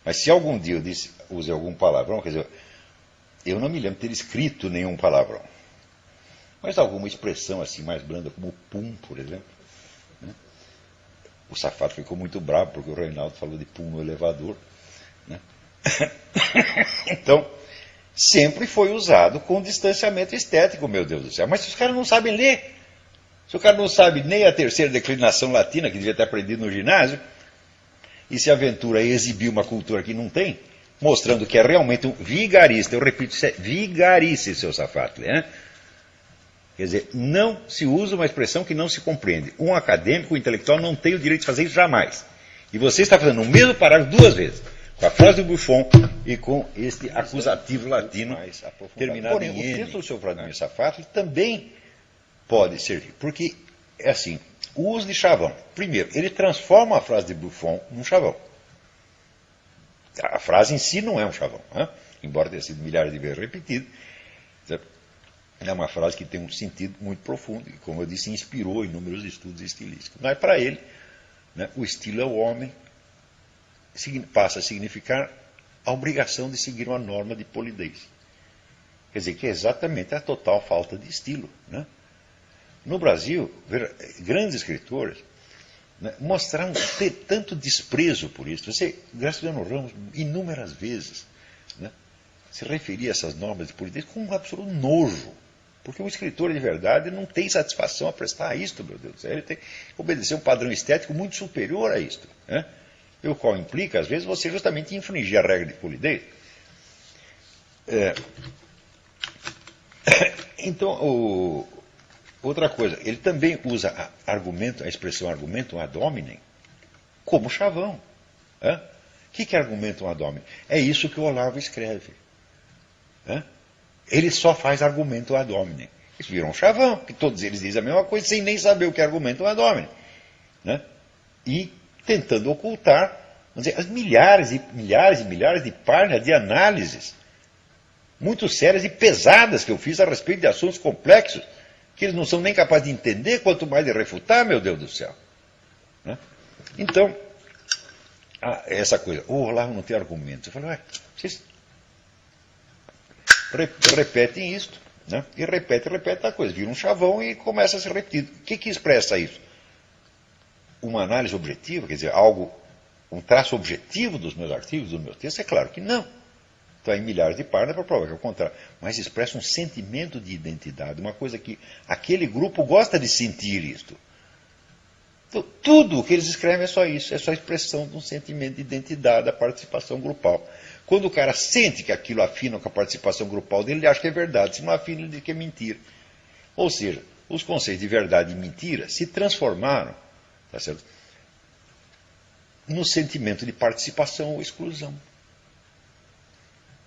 mas se algum dia eu usei algum palavrão, quer dizer, eu não me lembro de ter escrito nenhum palavrão. Mas alguma expressão assim mais blanda, como pum, por exemplo. Né? O safado ficou muito bravo porque o Reinaldo falou de pum no elevador. Né? Então, sempre foi usado com distanciamento estético, meu Deus do céu. Mas se os caras não sabem ler, se o cara não sabe nem a terceira declinação latina, que devia ter aprendido no ginásio, e se aventura a exibir uma cultura que não tem, mostrando que é realmente um vigarista, eu repito, isso é vigarice, seu safado, né? Quer dizer, não se usa uma expressão que não se compreende. Um acadêmico, um intelectual, não tem o direito de fazer isso jamais. E você está fazendo o mesmo parágrafo duas vezes, com a frase do Buffon e com este acusativo latino terminado em N. O texto do seu Vladimir Safatli também pode servir, porque é assim, o uso de chavão. Primeiro, ele transforma a frase de Buffon num chavão. A frase em si não é um chavão, né? Embora tenha sido milhares de vezes repetida. É uma frase que tem um sentido muito profundo, e, como eu disse, inspirou inúmeros estudos estilísticos. Mas, para ele, né, o estilo é o homem, passa a significar a obrigação de seguir uma norma de polidez. Quer dizer, que é exatamente a total falta de estilo. Né? No Brasil, grandes escritores, né, mostraram ter tanto desprezo por isso. Graciliano Ramos, inúmeras vezes, né, se referia a essas normas de polidez com um absoluto nojo. Porque um escritor de verdade não tem satisfação a prestar a isto, meu Deus do céu. Ele tem que obedecer um padrão estético muito superior a isto. Né? E o qual implica, às vezes, você justamente infringir a regra de polidez. Então, outra coisa, ele também usa a expressão argumentum ad hominem como chavão. O que é argumentum ad hominem? É isso que o Olavo escreve. Ele só faz argumento ad hominem. Isso virou um chavão, que todos eles dizem a mesma coisa, sem nem saber o que é argumento ad hominem. Né? E tentando ocultar, vamos dizer, as milhares e milhares de páginas de análises muito sérias e pesadas que eu fiz a respeito de assuntos complexos, que eles não são nem capazes de entender, quanto mais de refutar, meu Deus do céu. Né? Então, essa coisa, o Olavo não tem argumentos. Eu falei, vocês repetem isto, né? E repete a coisa, vira um chavão e começa a ser repetido. O que expressa isso? Uma análise objetiva, quer dizer, um traço objetivo dos meus artigos, dos meus textos? É claro que não. Então, em milhares de páginas para provar que é o contrário. Mas expressa um sentimento de identidade, uma coisa que aquele grupo gosta de sentir isto. Então, tudo o que eles escrevem é só isso, é só a expressão de um sentimento de identidade, da participação grupal. Quando o cara sente que aquilo afina com a participação grupal dele, ele acha que é verdade. Se não afina, ele diz que é mentira. Ou seja, os conceitos de verdade e mentira se transformaram, tá certo, no sentimento de participação ou exclusão.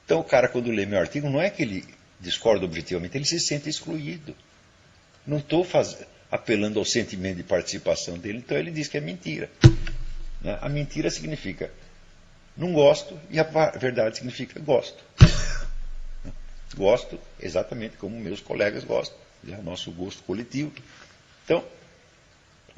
Então o cara, quando lê meu artigo, não é que ele discorda objetivamente, ele se sente excluído. Não estou apelando ao sentimento de participação dele, então ele diz que é mentira. Né? A mentira significa não gosto, e a verdade significa gosto. Gosto exatamente como meus colegas gostam. É o nosso gosto coletivo. Então,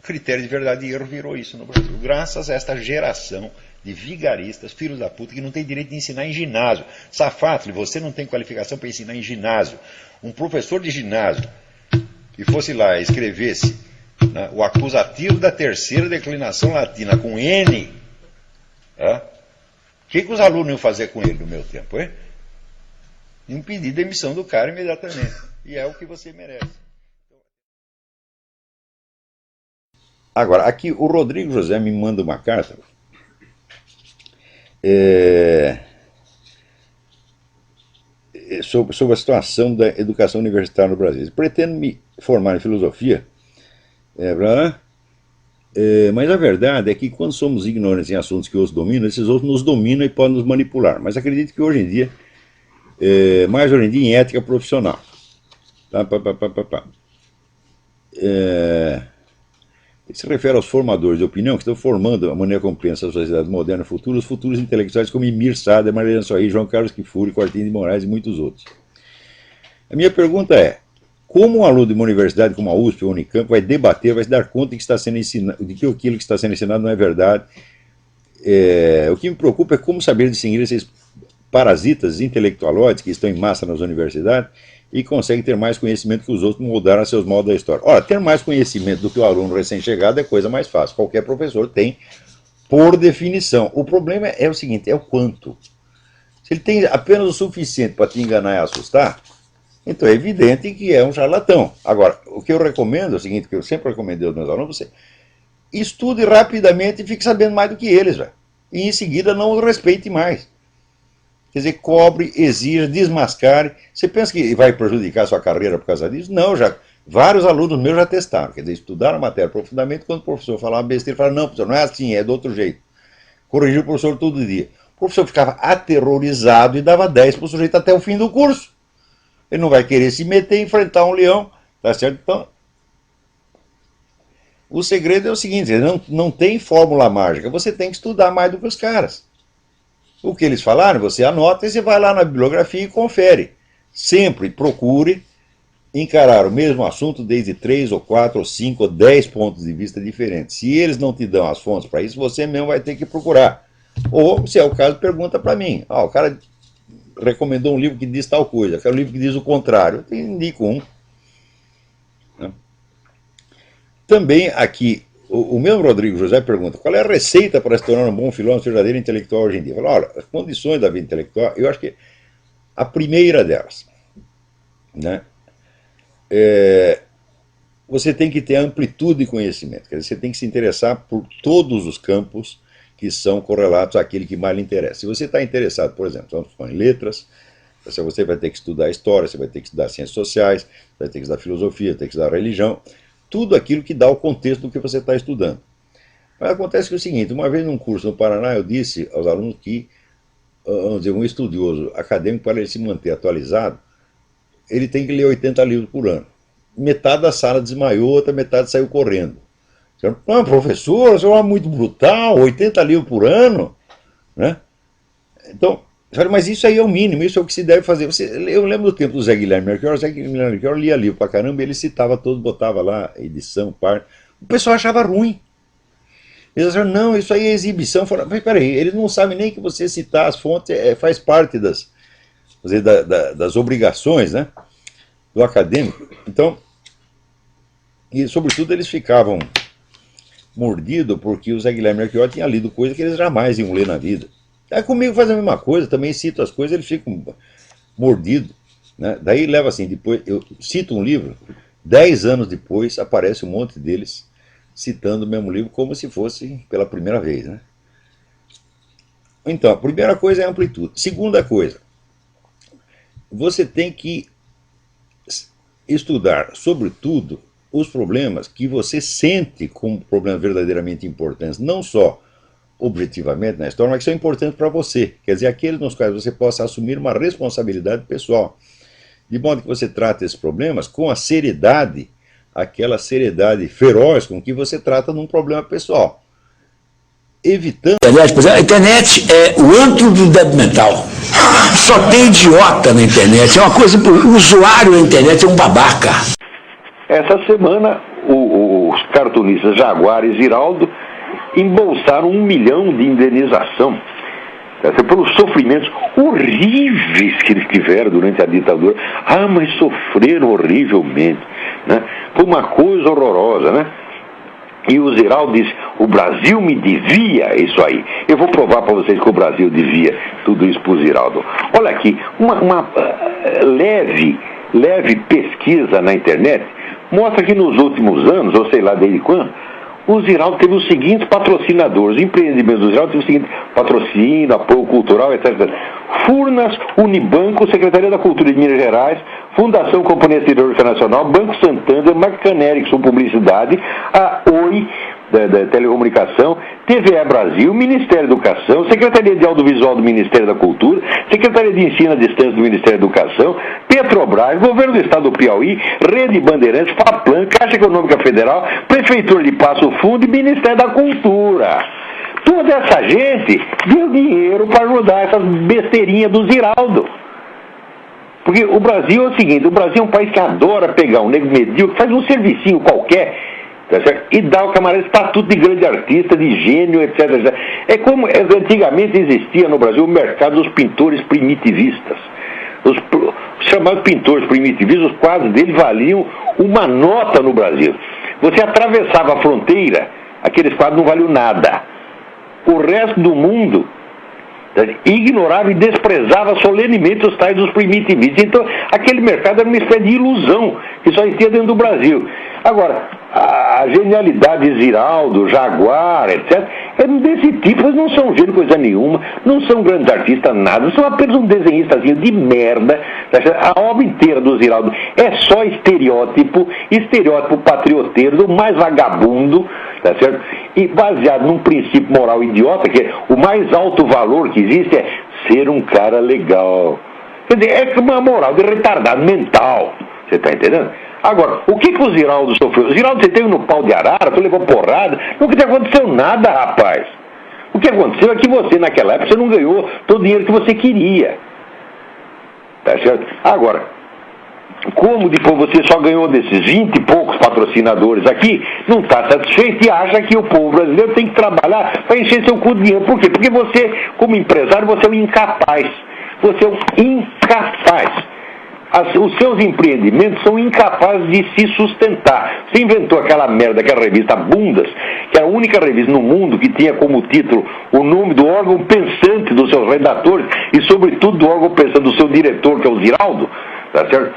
critério de verdade e erro virou isso no Brasil. Graças a esta geração de vigaristas, filhos da puta, que não tem direito de ensinar em ginásio. Safato, você não tem qualificação para ensinar em ginásio. Um professor de ginásio que fosse lá e escrevesse, né, o acusativo da terceira declinação latina com N, o que os alunos iam fazer com ele no meu tempo, hein? Impedir a demissão do cara imediatamente. E é o que você merece. Agora, aqui o Rodrigo José me manda uma carta sobre a situação da educação universitária no Brasil. Pretendo me formar em filosofia, mas a verdade é que quando somos ignorantes em assuntos que outros dominam, esses outros nos dominam e podem nos manipular. Mas acredito que hoje em dia, mais hoje em dia em ética profissional. Se refere aos formadores de opinião que estão formando a maneira como pensa a sociedade moderna futura, os futuros intelectuais como Emir Sader, Mariana Soares, João Carlos Kifuri, Quartim de Moraes e muitos outros. A minha pergunta é, como um aluno de uma universidade como a USP ou a Unicamp vai debater, vai se dar conta de que, está sendo ensinado, de que aquilo que está sendo ensinado não é verdade? O que me preocupa é como saber distinguir esses parasitas intelectualoides que estão em massa nas universidades e conseguem ter mais conhecimento que os outros moldaram a seus modos da história. Ora, ter mais conhecimento do que o aluno recém-chegado é coisa mais fácil. Qualquer professor tem, por definição. O problema é o seguinte, é o quanto. Se ele tem apenas o suficiente para te enganar e assustar, então é evidente que é um charlatão. Agora, o que eu recomendo é o seguinte, que eu sempre recomendei aos meus alunos, você estude rapidamente e fique sabendo mais do que eles, véio. E em seguida não os respeite mais. Quer dizer, cobre, exija, desmascare. Você pensa que vai prejudicar a sua carreira por causa disso? Não, vários alunos meus já testaram. Quer dizer, estudaram a matéria profundamente, quando o professor falava uma besteira, ele falava, não, professor, não é assim, é do outro jeito. Corrigiu o professor todo dia. O professor ficava aterrorizado e dava 10 para o sujeito até o fim do curso. Ele não vai querer se meter e enfrentar um leão, tá certo? Então, o segredo é o seguinte, não tem fórmula mágica, você tem que estudar mais do que os caras. O que eles falaram, você anota e você vai lá na bibliografia e confere. Sempre procure encarar o mesmo assunto desde 3 ou 4 ou 5 ou 10 pontos de vista diferentes. Se eles não te dão as fontes para isso, você mesmo vai ter que procurar. Ou, se é o caso, pergunta para mim. O cara recomendou um livro que diz tal coisa, quero um livro que diz o contrário. Eu indico um. Também aqui, o mesmo Rodrigo José pergunta, qual é a receita para se tornar um bom filósofo verdadeiro intelectual hoje em dia? Fala, olha, as condições da vida intelectual, eu acho que a primeira delas, né, você tem que ter amplitude de conhecimento, quer dizer, você tem que se interessar por todos os campos que são correlatos àquele que mais lhe interessa. Se você está interessado, por exemplo, em letras, você vai ter que estudar história, você vai ter que estudar ciências sociais, vai ter que estudar filosofia, vai ter que estudar religião, tudo aquilo que dá o contexto do que você está estudando. Mas acontece que é o seguinte, uma vez num curso no Paraná eu disse aos alunos que, vamos dizer, um estudioso acadêmico, para ele se manter atualizado, ele tem que ler 80 livros por ano. Metade da sala desmaiou, outra metade saiu correndo. Não, professor, isso é muito brutal, 80 livros por ano, né? Então, mas isso aí é o mínimo, isso é o que se deve fazer. Eu lembro do tempo do Zé Guilherme Melchior, o Zé Guilherme Melchior lia livro pra caramba, ele citava todos, botava lá, edição, parte. O pessoal achava ruim. Eles achavam, não, isso aí é exibição. Mas peraí, eles não sabem nem que você citar as fontes faz parte das obrigações, né, do acadêmico. Então, e sobretudo eles ficavam mordidos porque o Zé Guilherme Melchior tinha lido coisa que eles jamais iam ler na vida. Aí comigo faz a mesma coisa, também cito as coisas, eles ficam mordidos, né? Daí leva assim, depois eu cito um livro, 10 anos depois aparece um monte deles citando o mesmo livro como se fosse pela primeira vez, né? Então, a primeira coisa é a amplitude. Segunda coisa, você tem que estudar, sobretudo, os problemas que você sente como problemas verdadeiramente importantes, não só objetivamente na história, mas que são importantes para você. Quer dizer, aqueles nos quais você possa assumir uma responsabilidade pessoal. De modo que você trata esses problemas com a seriedade, aquela seriedade feroz com que você trata num problema pessoal. Evitando... A internet é o antro do débil mental. Só tem idiota na internet. É uma coisa... O usuário da internet é um babaca. Essa semana, o os cartunistas Jaguar e Ziraldo embolsaram 1 milhão de indenização pelos sofrimentos horríveis que eles tiveram durante a ditadura. Ah, mas sofreram horrivelmente, né? Foi uma coisa horrorosa, né? E o Ziraldo disse, o Brasil me devia isso aí. Eu vou provar para vocês que o Brasil devia tudo isso para o Ziraldo. Olha aqui, uma leve pesquisa na internet mostra que nos últimos anos, ou sei lá desde quando, o Ziraldo teve os seguintes patrocinadores, empreendimentos do Ziraldo teve o seguinte: patrocínio, apoio cultural, etc. Furnas, Unibanco, Secretaria da Cultura de Minas Gerais, Fundação Companhia Siderúrgica Nacional, Banco Santander, Marcaneri, que são publicidade, a Oi, da Telecomunicação, TVE Brasil, Ministério da Educação, Secretaria de Audiovisual do Ministério da Cultura, Secretaria de Ensino à Distância do Ministério da Educação, Petrobras, Governo do Estado do Piauí, Rede Bandeirantes, FAPLAN, Caixa Econômica Federal, Prefeitura de Passo Fundo e Ministério da Cultura. Toda essa gente deu dinheiro para ajudar essas besteirinhas do Ziraldo. Porque o Brasil é o seguinte, o Brasil é um país que adora pegar um nego medíocre, faz um servicinho qualquer, tá certo? E dá ao camarada estatuto de grande artista, de gênio, etc, etc. É como antigamente existia no Brasil o mercado dos pintores primitivistas. Os chamados pintores primitivistas, os quadros deles valiam uma nota no Brasil. Você atravessava a fronteira, aqueles quadros não valiam nada. O resto do mundo ignorava e desprezava solenemente os tais dos primitivistas. Então, aquele mercado era uma espécie de ilusão que só existia dentro do Brasil. Agora, a genialidade de Ziraldo, Jaguar, etc., é desse tipo. Eles não são gênio coisa nenhuma, não são grandes artistas, nada, são apenas um desenhistazinho de merda. A obra inteira do Ziraldo é só estereótipo patrioteiro, do mais vagabundo, tá certo? E baseado num princípio moral idiota, que é o mais alto valor que existe é ser um cara legal. Quer dizer, é uma moral de retardado mental, você está entendendo? Agora, o que o Ziraldo sofreu? O Ziraldo, você teve no pau de arara, tu levou porrada, nunca aconteceu nada, rapaz. O que aconteceu é que você, naquela época, você não ganhou todo o dinheiro que você queria. Tá certo? Agora, como depois você só ganhou desses 20 e poucos patrocinadores aqui, não está satisfeito e acha que o povo brasileiro tem que trabalhar para encher seu cu de dinheiro. Por quê? Porque você, como empresário, você é um incapaz. Você é um incapaz. Os seus empreendimentos são incapazes de se sustentar. Você inventou aquela merda, aquela revista Bundas, que é a única revista no mundo que tinha como título o nome do órgão pensante dos seus redatores e, sobretudo, do órgão pensante do seu diretor, que é o Ziraldo. Tá certo?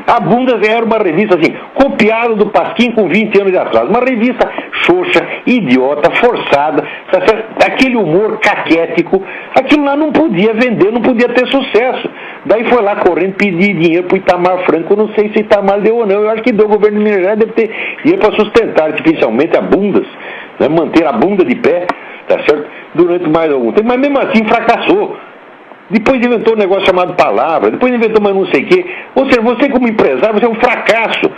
A Bundas era uma revista assim, copiada do Pasquim com 20 anos de atraso. Uma revista xoxa, idiota, forçada, tá certo? Aquele humor caquético. Aquilo lá não podia vender, não podia ter sucesso. Daí foi lá correndo pedir dinheiro pro Itamar Franco. Eu não sei se Itamar deu ou não. Eu acho que deu. O governo de Minas Gerais deve ter dinheiro para sustentar artificialmente a Bundas, né? Manter a bunda de pé, tá certo? Durante mais algum tempo. Mas mesmo assim fracassou. Depois inventou um negócio chamado Palavra, depois inventou mais não sei o quê. Ou seja, você como empresário, você é um fracasso.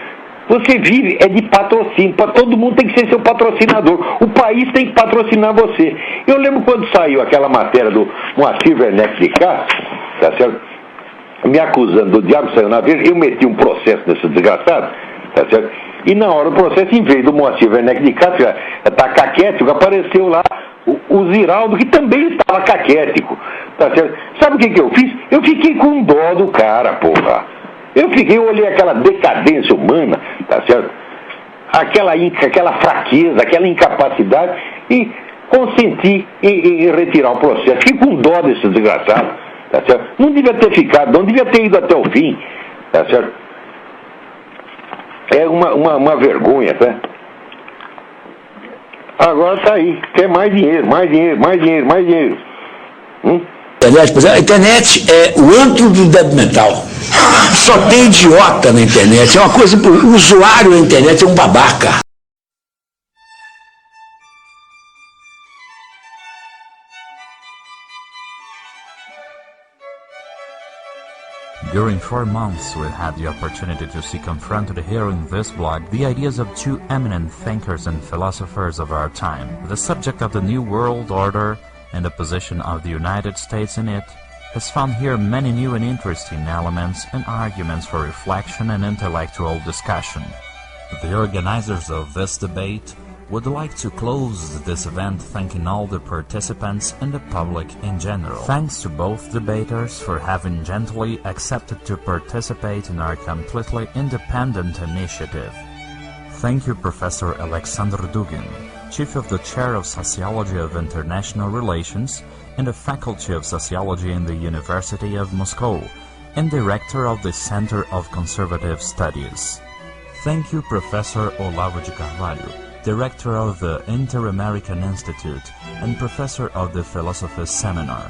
Você vive de patrocínio, todo mundo tem que ser seu patrocinador. O país tem que patrocinar você. Eu lembro quando saiu aquela matéria do Moacir Werneck de Castro, tá certo? Me acusando do diabo, saiu na Veja, eu meti um processo nesse desgraçado, tá certo? E na hora do processo, em vez do Moacir Werneck de Castro tá caquético, apareceu lá o Ziraldo, que também estava caquético, tá certo? Sabe o que eu fiz? Eu fiquei com dó do cara, porra. Eu olhei aquela decadência humana, tá certo? Aquela fraqueza, aquela incapacidade e consenti em retirar o processo. Fiquei com dó desse desgraçado, tá certo? Não devia ter ficado, não devia ter ido até o fim, tá certo? É uma vergonha, tá? Agora tá aí, quer mais dinheiro. A internet é o antro do débil mental. Só tem idiota na internet. É uma coisa, o usuário da internet é um babaca. During 4 months, we had the opportunity to see confronted here in this blog the ideas of two eminent thinkers and philosophers of our time. The subject of the New World Order and the position of the United States in it has found here many new and interesting elements and arguments for reflection and intellectual discussion. The organizers of this debate would like to close this event thanking all the participants and the public in general. Thanks to both debaters for having gently accepted to participate in our completely independent initiative. Thank you, Professor Alexander Dugin, Chief of the Chair of Sociology of International Relations in the Faculty of Sociology in the University of Moscow, and Director of the Center of Conservative Studies. Thank you, Professor Olavo de Carvalho, Director of the Inter-American Institute and Professor of the Philosophy Seminar.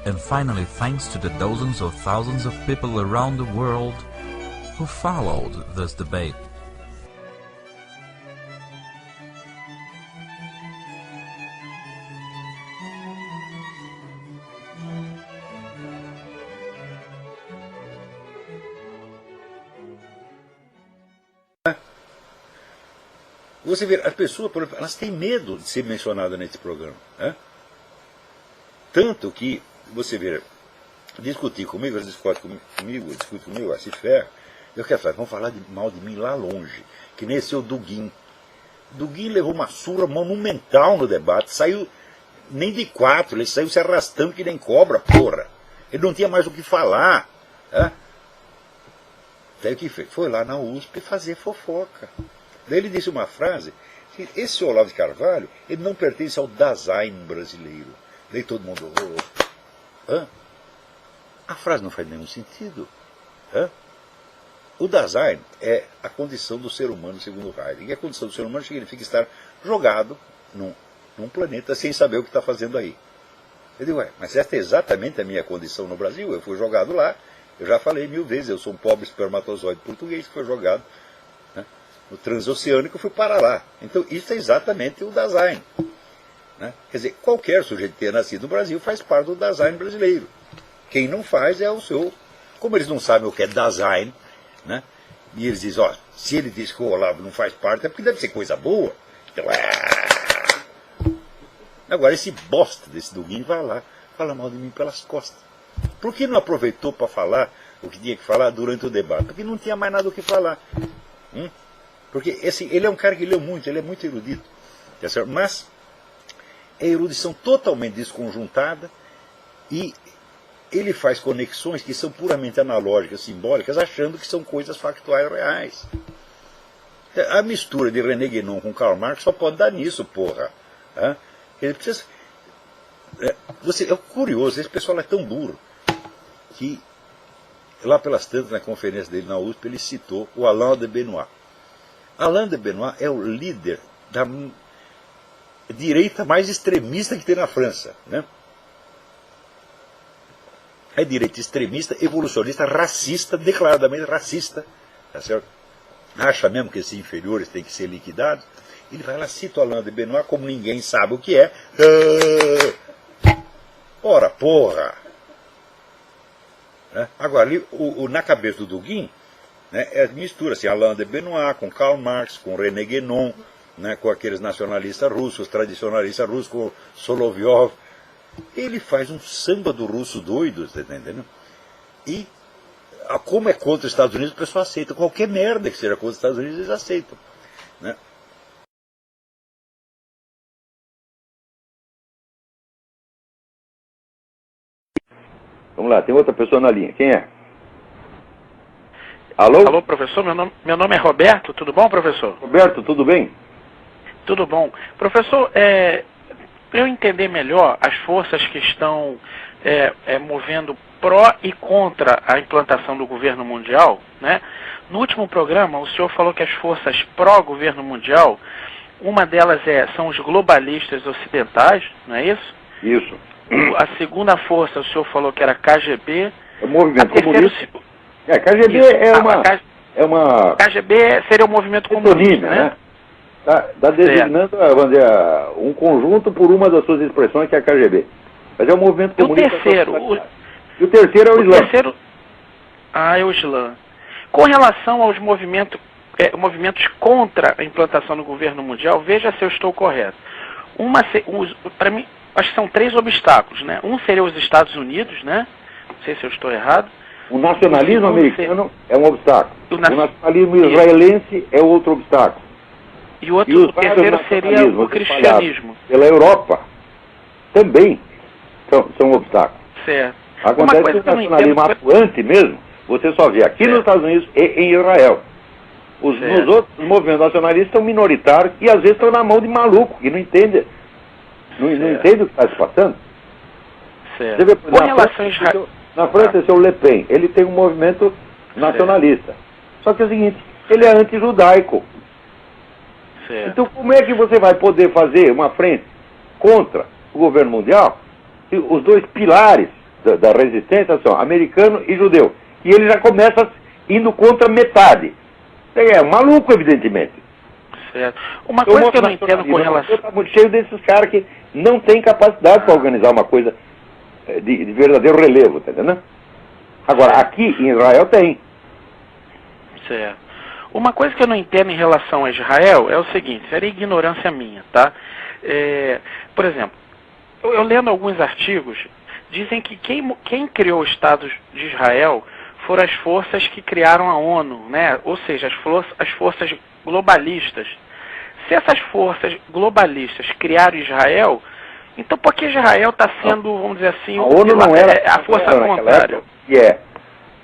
And finally, thanks to the dozens of thousands of people around the world who followed this debate. Você vê, as pessoas, por exemplo, elas têm medo de ser mencionadas nesse programa. Né? Tanto que, você vê, discutir comigo, eles discutem comigo, se ferra. Eu quero falar, vão falar mal de mim lá longe, que nem esse é o Dugin. Dugin levou uma surra monumental no debate, saiu nem de 4, ele saiu se arrastando que nem cobra, porra. Ele não tinha mais o que falar. Né? Daí o que fez? Foi lá na USP fazer fofoca. Daí ele disse uma frase, que esse Olavo de Carvalho, ele não pertence ao Dasein brasileiro. Daí todo mundo... A frase não faz nenhum sentido. O Dasein é a condição do ser humano, segundo Heidegger. E a condição do ser humano significa estar jogado num planeta sem saber o que está fazendo aí. Eu digo, mas esta é exatamente a minha condição no Brasil. Eu fui jogado lá, eu já falei 1000 vezes, eu sou um pobre espermatozoide português que foi jogado no transoceânico, fui para lá. Então isso é exatamente o Dasein. Né? Quer dizer, qualquer sujeito que tenha nascido no Brasil faz parte do Dasein brasileiro. Quem não faz é o seu... Como eles não sabem o que é Dasein, né? E eles dizem, se ele diz que o Olavo não faz parte, é porque deve ser coisa boa. Então, Agora, esse bosta desse Dugin vai lá, fala mal de mim pelas costas. Por que não aproveitou para falar o que tinha que falar durante o debate? Porque não tinha mais nada o que falar. Porque ele é um cara que leu muito, ele é muito erudito. Mas é erudição totalmente desconjuntada e ele faz conexões que são puramente analógicas, simbólicas, achando que são coisas factuais reais. A mistura de René Guénon com Karl Marx só pode dar nisso, porra. Ele precisa... É curioso, esse pessoal é tão burro que lá pelas tantas, na conferência dele na USP, ele citou o Alain de Benoist. Alain de Benoist é o líder da direita mais extremista que tem na França. Né? É direita extremista, evolucionista, racista, declaradamente racista. Tá certo? Acha mesmo que esses inferiores têm que ser liquidados. Ele vai lá, cita o Alain de Benoist, como ninguém sabe o que é. Ora, porra! Agora, ali, na cabeça do Dugin, é mistura assim, Alain de Benoist com Karl Marx, com René Guénon, com aqueles nacionalistas russos, tradicionalistas russos, com Solovyov. Ele faz um samba do russo doido, tá entendendo? E como é contra os Estados Unidos, o pessoal aceita. Qualquer merda que seja contra os Estados Unidos, eles aceitam. Né? Vamos lá, tem outra pessoa na linha. Quem é? Alô? Alô, professor, meu nome é Roberto, tudo bom, professor? Roberto, tudo bem? Tudo bom. Professor, para eu entender melhor as forças que estão movendo pró e contra a implantação do governo mundial, né? No último programa, o senhor falou que as forças pró-governo mundial, uma delas são os globalistas ocidentais, não é isso? Isso. A segunda força, o senhor falou que era KGB. É o movimento comunista. KGB é uma... KGB seria o movimento comunista, né? Está designando, vamos dizer, um conjunto por uma das suas expressões, que é a KGB. Mas é o movimento comunista. E o terceiro é o Islã. É o Islã. Com relação aos movimentos contra a implantação do governo mundial, veja se eu estou correto. Para mim, acho que são 3 obstáculos, né? Um seria os Estados Unidos, né? Não sei se eu estou errado. O nacionalismo americano é um obstáculo. O nacionalismo israelense é outro obstáculo. E o terceiro seria o cristianismo. Pela Europa também são obstáculos. Certo. Acontece que o nacionalismo atuante mesmo, você só vê aqui nos Estados Unidos e em Israel. Nos outros movimentos nacionalistas são minoritários e às vezes estão na mão de maluco, que não entende o que está se passando. Certo. Você vê, na França, esse é o Le Pen, ele tem um movimento nacionalista. Só que é o seguinte, ele é anti-judaico. Então como é que você vai poder fazer uma frente contra o governo mundial se os dois pilares da resistência são americano e judeu? E ele já começa indo contra metade. É maluco, evidentemente. Certo. Uma coisa que eu não entendo com relação... Está muito cheio desses caras que não têm capacidade para organizar uma coisa de verdadeiro relevo, tá entendendo? Agora, aqui em Israel tem. Certo. Uma coisa que eu não entendo em relação a Israel é o seguinte, seria ignorância minha, tá? Por exemplo, eu lendo alguns artigos, dizem que quem criou o Estado de Israel foram as forças que criaram a ONU, né? Ou seja, as forças globalistas. Se essas forças globalistas criaram Israel, então por que Israel está sendo, vamos dizer assim, a ONU não era a força contrária?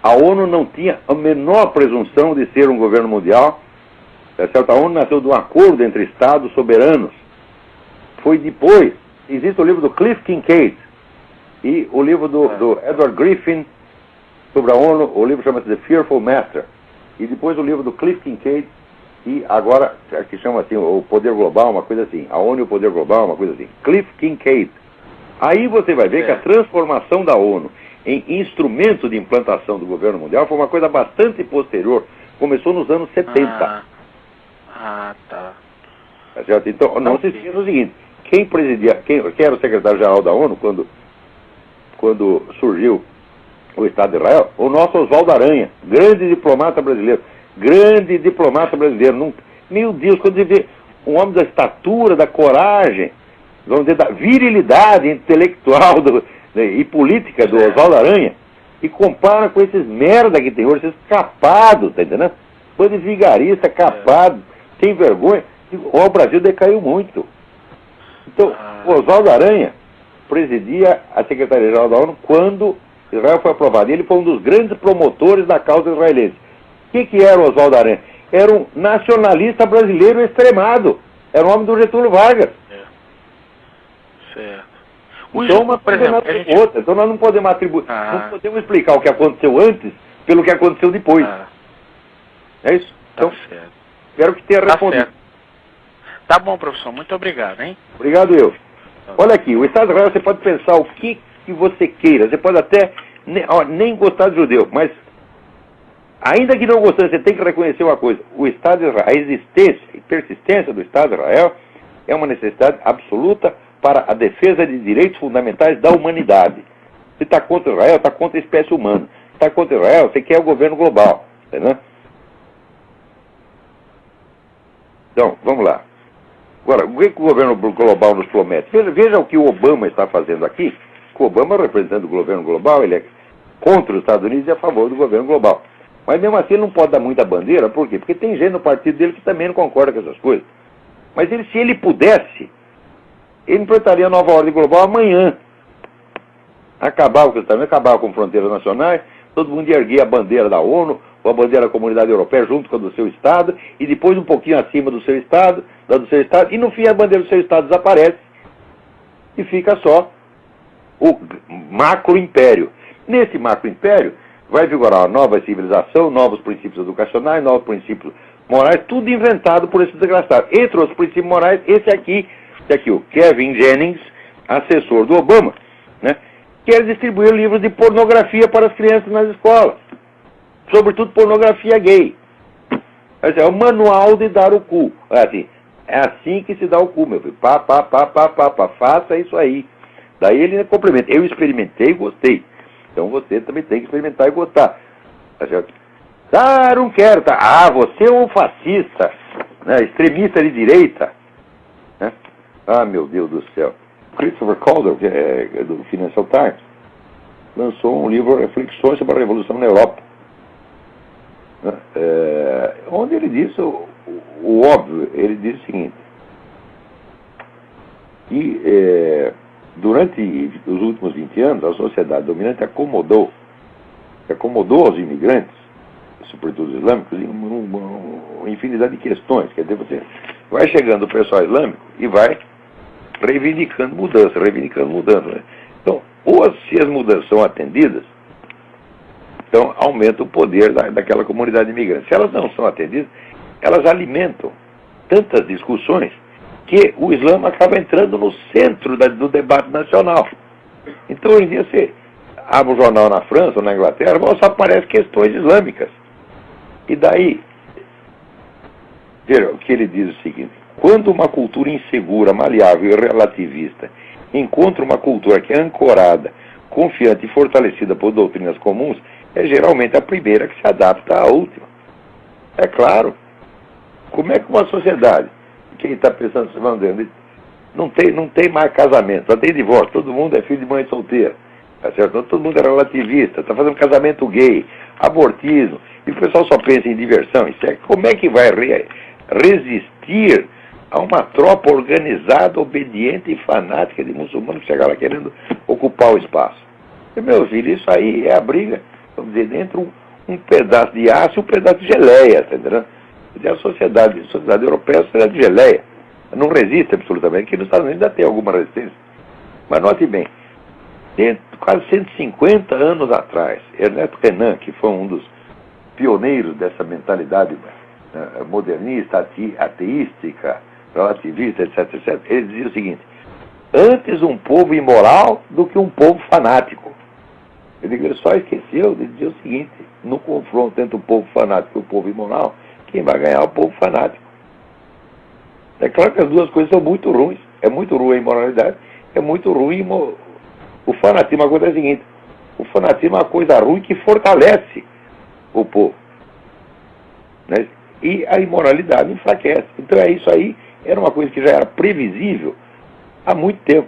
A ONU não tinha a menor presunção de ser um governo mundial. A ONU nasceu de um acordo entre Estados soberanos. Foi depois. Existe o livro do Cliff Kincaid e o livro do Edward Griffin sobre a ONU. O livro chama-se The Fearful Master. E depois o livro do Cliff Kincaid e agora, que chama assim, o Poder Global, uma coisa assim. A ONU e o Poder Global, uma coisa assim. Cliff Kincaid. Aí você vai ver que a transformação da ONU em instrumento de implantação do governo mundial foi uma coisa bastante posterior. Começou nos anos 70. Tá. Tá certo? Então, não se esqueça o seguinte, quem era o secretário-geral da ONU quando surgiu o Estado de Israel? O nosso Oswaldo Aranha, grande diplomata brasileiro. Meu Deus, quando você vê um homem da estatura, da coragem, vamos dizer, da virilidade intelectual e política do Oswaldo Aranha, e compara com esses merda que tem hoje, esses capados, tá entendendo? Bando de vigarista, capado, sem vergonha. O Brasil decaiu muito. Então, o Oswaldo Aranha presidia a Secretaria-Geral da ONU quando Israel foi aprovado. Ele foi um dos grandes promotores da causa israelense. O que era o Oswaldo Aranha? Era um nacionalista brasileiro extremado. Era um homem do Getúlio Vargas. Certo. Então, uma coisa é outra. Então nós não podemos atribuir, não podemos explicar o que aconteceu antes pelo que aconteceu depois. É isso? Então, espero que tenha respondido. Certo. Tá bom, professor. Muito obrigado, hein? Obrigado eu. Olha aqui, o Estado de Israel, você pode pensar o que você queira. Você pode até nem gostar de judeu, mas ainda que não gostando, você tem que reconhecer uma coisa. O Estado de Israel, a existência e persistência do Estado de Israel é uma necessidade absoluta para a defesa de direitos fundamentais da humanidade. Se está contra Israel, está contra a espécie humana. Se está contra Israel, você quer o governo global. Entendeu? Então, vamos lá. Agora, o que o governo global nos promete? Veja o que o Obama está fazendo aqui. O Obama, representando o governo global, ele é contra os Estados Unidos e a favor do governo global. Mas mesmo assim ele não pode dar muita bandeira, por quê? Porque tem gente no partido dele que também não concorda com essas coisas. Mas se ele pudesse, ele implantaria a nova ordem global amanhã. Acabava com os Estados Unidos, acabava com fronteiras nacionais, todo mundo ia erguer a bandeira da ONU, ou a bandeira da Comunidade Europeia junto com a do seu Estado, e depois um pouquinho acima do seu Estado, da do seu Estado, e no fim a bandeira do seu Estado desaparece, e fica só o macro-império. Nesse macro-império vai vigorar uma nova civilização, novos princípios educacionais, novos princípios morais, tudo inventado por esses desgraçados. Entre os princípios morais, esse aqui, o Kevin Jennings, assessor do Obama, né, quer distribuir livros de pornografia para as crianças nas escolas, sobretudo pornografia gay. É o manual de dar o cu. É assim que se dá o cu, meu filho. Faça isso aí. Daí ele complementa. Eu experimentei e gostei. Então você também tem que experimentar e gostar. Tá certo? Não quero. Tá? Você é um fascista, né? Extremista de direita. Né? Meu Deus do céu. Christopher Calder, do Financial Times, lançou um livro, Reflexões sobre a Revolução na Europa, né? Onde ele disse o óbvio. Ele diz o seguinte, que durante os últimos 20 anos a sociedade dominante acomodou aos imigrantes, sobretudo os islâmicos, em uma infinidade de questões. Quer dizer, você vai chegando o pessoal islâmico e vai reivindicando mudança. Né? Então, se as mudanças são atendidas, então aumenta o poder daquela comunidade imigrante. Se elas não são atendidas, elas alimentam tantas discussões que o Islã acaba entrando no centro do debate nacional. Então, hoje em dia, você abre um jornal na França ou na Inglaterra, só aparecem questões islâmicas. E daí, veja, o que ele diz é o seguinte: quando uma cultura insegura, maleável e relativista encontra uma cultura que é ancorada, confiante e fortalecida por doutrinas comuns, é geralmente a primeira que se adapta à última. É claro. Como é que uma sociedade, quem está pensando, não tem mais casamento, só tem divórcio, todo mundo é filho de mãe solteira, tá certo? Todo mundo é relativista, está fazendo casamento gay, abortismo, e o pessoal só pensa em diversão. Como é que vai resistir a uma tropa organizada, obediente e fanática de muçulmanos que chega lá querendo ocupar o espaço? E, meu filho, isso aí é a briga, vamos dizer, entre um pedaço de aço e um pedaço de geleia, tá entendendo? A sociedade europeia é a sociedade de geleia. Não resiste absolutamente. Aqui nos Estados Unidos ainda tem alguma resistência. Mas note bem, quase 150 anos atrás, Ernesto Renan, que foi um dos pioneiros dessa mentalidade modernista, ateística, relativista, etc., ele dizia o seguinte: antes um povo imoral do que um povo fanático. Ele só esqueceu de dizer o seguinte: no confronto entre o povo fanático e o povo imoral, quem vai ganhar é o povo fanático. É claro que as duas coisas são muito ruins. É muito ruim a imoralidade, é muito ruim o fanatismo. A coisa é a seguinte: o fanatismo é uma coisa ruim que fortalece o povo, né? E a imoralidade enfraquece. Então isso aí era uma coisa que já era previsível há muito tempo.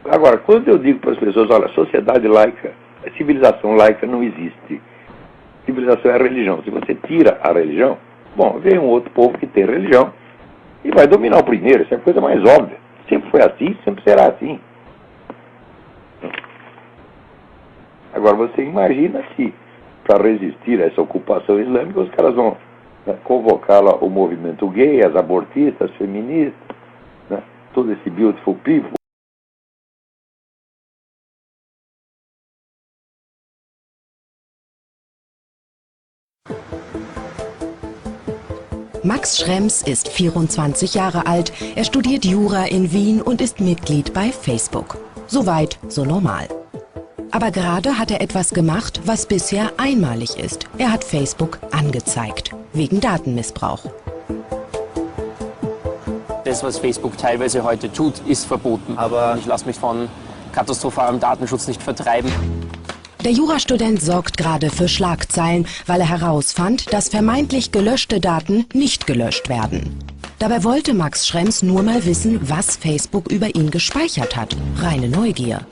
Agora, quando eu digo para as pessoas, olha, sociedade laica, civilização laica não existe. Civilização é a religião. Se você tira a religião, bom, vem um outro povo que tem religião e vai dominar o primeiro. Isso é a coisa mais óbvia. Sempre foi assim, sempre será assim. Agora, você imagina se, para resistir a essa ocupação islâmica, os caras vão convocar lá o movimento gay, as abortistas, as feministas, né, todo esse beautiful people. Max Schrems ist 24 Jahre alt, er studiert Jura in Wien und ist Mitglied bei Facebook. Soweit, so normal. Aber gerade hat er etwas gemacht, was bisher einmalig ist. Er hat Facebook angezeigt, wegen Datenmissbrauch. Das, was Facebook teilweise heute tut, ist verboten. Aber ich lasse mich von katastrophalem Datenschutz nicht vertreiben. Der Jurastudent sorgt gerade für Schlagzeilen, weil er herausfand, dass vermeintlich gelöschte Daten nicht gelöscht werden. Dabei wollte Max Schrems nur mal wissen, was Facebook über ihn gespeichert hat. Reine Neugier.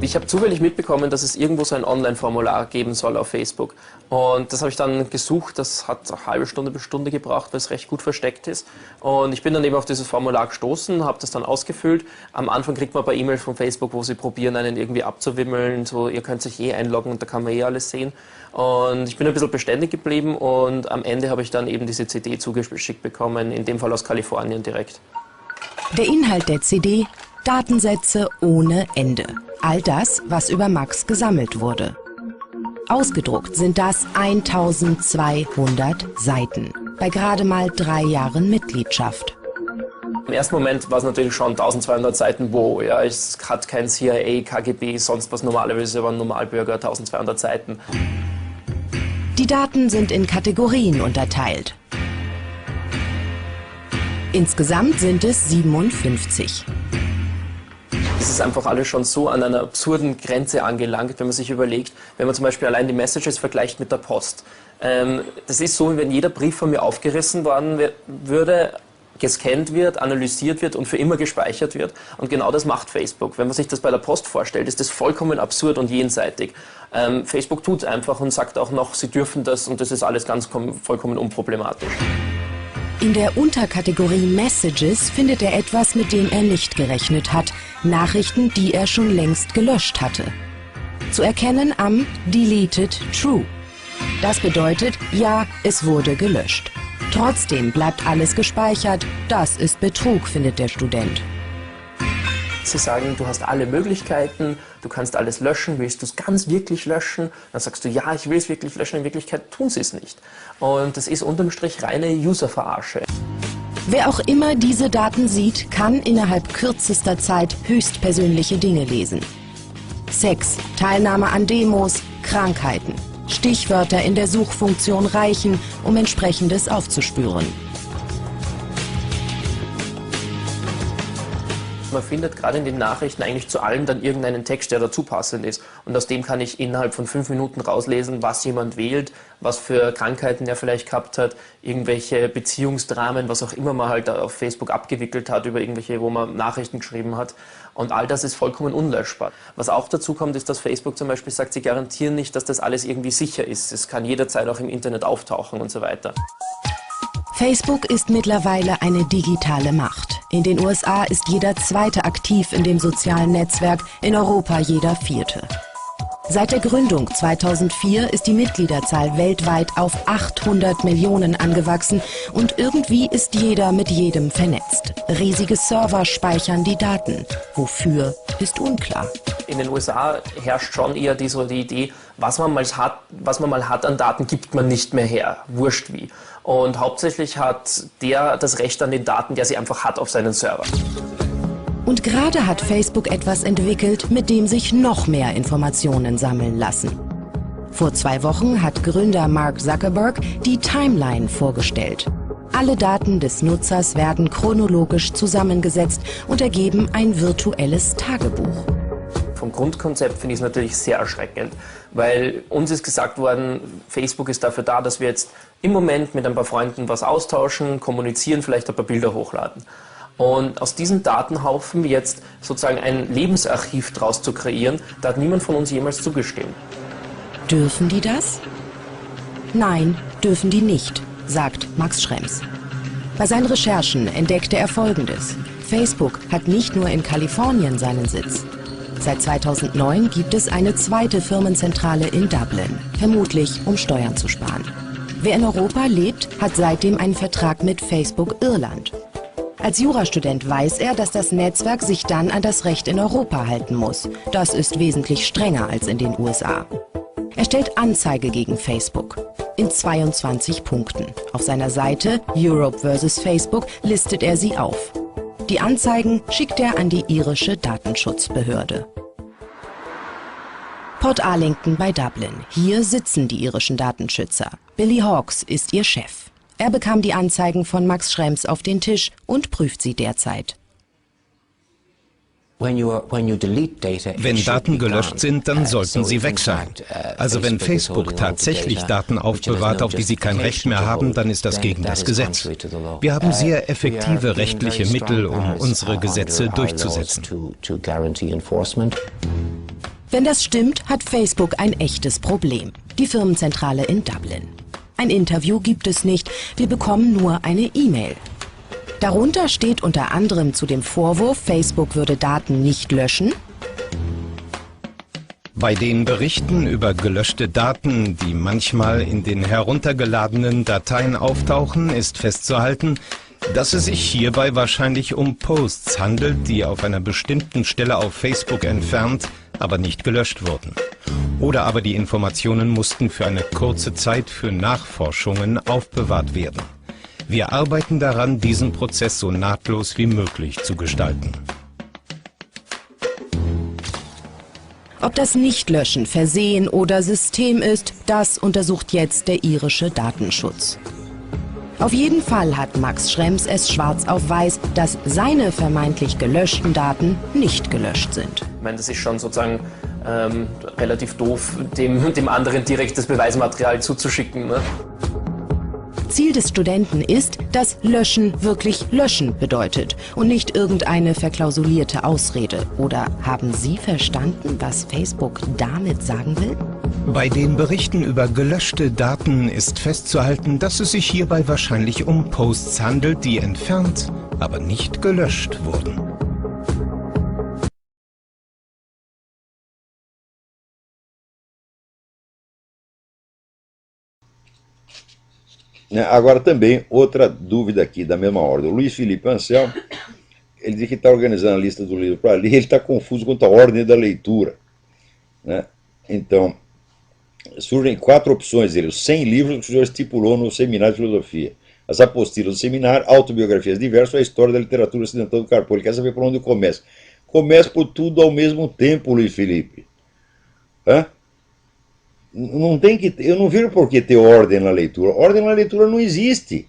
Ich habe zufällig mitbekommen, dass es irgendwo so ein Online-Formular geben soll auf Facebook. Und das habe ich dann gesucht. Das hat eine halbe Stunde bis Stunde gebraucht, weil es recht gut versteckt ist. Und ich bin dann eben auf dieses Formular gestoßen, habe das dann ausgefüllt. Am Anfang kriegt man ein paar E-Mails von Facebook, wo sie probieren, einen irgendwie abzuwimmeln. So, ihr könnt sich einloggen und da kann man alles sehen. Und ich bin ein bisschen beständig geblieben und am Ende habe ich dann eben diese CD zugeschickt bekommen, in dem Fall aus Kalifornien direkt. Der Inhalt der CD: Datensätze ohne Ende. All das, was über Max gesammelt wurde. Ausgedruckt sind das 1200 Seiten, bei gerade mal 3 Jahren Mitgliedschaft. Im ersten Moment war es natürlich schon 1200 Seiten, wow, ja, es hat kein CIA, KGB, sonst was, normalerweise über einen Normalbürger 1200 Seiten. Die Daten sind in Kategorien unterteilt. Insgesamt sind es 57. Es ist einfach alles schon so an einer absurden Grenze angelangt, wenn man sich überlegt, wenn man zum Beispiel allein die Messages vergleicht mit der Post. Das ist so, wie wenn jeder Brief von mir aufgerissen worden würde gescannt wird, analysiert wird und für immer gespeichert wird. Und genau das macht Facebook. Wenn man sich das bei der Post vorstellt, ist das vollkommen absurd und jenseitig. Facebook tut es einfach und sagt auch noch, sie dürfen das und das ist alles vollkommen unproblematisch. In der Unterkategorie Messages findet er etwas, mit dem er nicht gerechnet hat. Nachrichten, die er schon längst gelöscht hatte. Zu erkennen am Deleted True. Das bedeutet, ja, es wurde gelöscht. Trotzdem bleibt alles gespeichert. Das ist Betrug, findet der Student. Sie sagen, du hast alle Möglichkeiten, du kannst alles löschen, willst du es ganz wirklich löschen? Dann sagst du, ja, ich will es wirklich löschen, in Wirklichkeit tun sie es nicht. Und das ist unterm Strich reine User-Verarsche. Wer auch immer diese Daten sieht, kann innerhalb kürzester Zeit höchstpersönliche Dinge lesen. Sex, Teilnahme an Demos, Krankheiten. Stichwörter in der Suchfunktion reichen, um Entsprechendes aufzuspüren. Man findet gerade in den Nachrichten eigentlich zu allem dann irgendeinen Text, der dazu passend ist. Und aus dem kann ich innerhalb von 5 Minuten rauslesen, was jemand wählt, was für Krankheiten er vielleicht gehabt hat, irgendwelche Beziehungsdramen, was auch immer man halt auf Facebook abgewickelt hat, über irgendwelche, wo man Nachrichten geschrieben hat. Und all das ist vollkommen unlöschbar. Was auch dazu kommt, ist, dass Facebook zum Beispiel sagt, sie garantieren nicht, dass das alles irgendwie sicher ist. Es kann jederzeit auch im Internet auftauchen und so weiter. Facebook ist mittlerweile eine digitale Macht. In den USA ist jeder Zweite aktiv in dem sozialen Netzwerk, in Europa jeder Vierte. Seit der Gründung 2004 ist die Mitgliederzahl weltweit auf 800 Millionen angewachsen und irgendwie ist jeder mit jedem vernetzt. Riesige Server speichern die Daten. Wofür, ist unklar. In den USA herrscht schon eher die Idee, was man mal hat an Daten, gibt man nicht mehr her. Wurscht wie. Und hauptsächlich hat der das Recht an den Daten, der sie einfach hat auf seinen Server. Und gerade hat Facebook etwas entwickelt, mit dem sich noch mehr Informationen sammeln lassen. Vor 2 Wochen hat Gründer Mark Zuckerberg die Timeline vorgestellt. Alle Daten des Nutzers werden chronologisch zusammengesetzt und ergeben ein virtuelles Tagebuch. Vom Grundkonzept finde ich es natürlich sehr erschreckend, weil uns ist gesagt worden, Facebook ist dafür da, dass wir jetzt im Moment mit ein paar Freunden was austauschen, kommunizieren, vielleicht ein paar Bilder hochladen. Und aus diesen Datenhaufen jetzt sozusagen ein Lebensarchiv draus zu kreieren, da hat niemand von uns jemals zugestimmt. Dürfen die das? Nein, dürfen die nicht, sagt Max Schrems. Bei seinen Recherchen entdeckte er Folgendes. Facebook hat nicht nur in Kalifornien seinen Sitz. Seit 2009 gibt es eine zweite Firmenzentrale in Dublin, vermutlich um Steuern zu sparen. Wer in Europa lebt, hat seitdem einen Vertrag mit Facebook Irland. Als Jurastudent weiß er, dass das Netzwerk sich dann an das Recht in Europa halten muss. Das ist wesentlich strenger als in den USA. Er stellt Anzeige gegen Facebook. In 22 Punkten. Auf seiner Seite Europe vs. Facebook listet er sie auf. Die Anzeigen schickt er an die irische Datenschutzbehörde. Port Arlington bei Dublin. Hier sitzen die irischen Datenschützer. Billy Hawkes ist ihr Chef. Er bekam die Anzeigen von Max Schrems auf den Tisch und prüft sie derzeit. Wenn Daten gelöscht sind, dann sollten sie weg sein. Also wenn Facebook tatsächlich Daten aufbewahrt, auf die sie kein Recht mehr haben, dann ist das gegen das Gesetz. Wir haben sehr effektive rechtliche Mittel, um unsere Gesetze durchzusetzen. Wenn das stimmt, hat Facebook ein echtes Problem. Die Firmenzentrale in Dublin. Ein Interview gibt es nicht, wir bekommen nur eine E-Mail. Darunter steht unter anderem zu dem Vorwurf, Facebook würde Daten nicht löschen. Bei den Berichten über gelöschte Daten, die manchmal in den heruntergeladenen Dateien auftauchen, ist festzuhalten, dass es sich hierbei wahrscheinlich um Posts handelt, die auf einer bestimmten Stelle auf Facebook entfernt, aber nicht gelöscht wurden. Oder aber die Informationen mussten für eine kurze Zeit für Nachforschungen aufbewahrt werden. Wir arbeiten daran, diesen Prozess so nahtlos wie möglich zu gestalten. Ob das Nichtlöschen Versehen oder System ist, das untersucht jetzt der irische Datenschutz. Auf jeden Fall hat Max Schrems es schwarz auf weiß, dass seine vermeintlich gelöschten Daten nicht gelöscht sind. Ich meine, das ist schon sozusagen relativ doof, dem anderen direkt das Beweismaterial zuzuschicken. Ne? Ziel des Studenten ist, dass Löschen wirklich Löschen bedeutet und nicht irgendeine verklausulierte Ausrede. Oder haben Sie verstanden, was Facebook damit sagen will? Bei den Berichten über gelöschte Daten ist festzuhalten, dass es sich hierbei wahrscheinlich um Posts handelt, die entfernt, aber nicht gelöscht wurden. Agora também, outra dúvida aqui da mesma ordem. O Luiz Felipe Anselmo, ele diz que está organizando a lista do livro para ler, ele está confuso quanto à ordem da leitura. Né? Então, surgem 4 opções dele. Os 100 livros que o senhor estipulou no seminário de filosofia. As apostilas do seminário, autobiografias diversas, a história da literatura ocidental do Carpo. Ele quer saber por onde começa. Começa por tudo ao mesmo tempo, Luiz Felipe. Hã? Não tem que, eu não vejo por que ter ordem na leitura. Ordem na leitura não existe.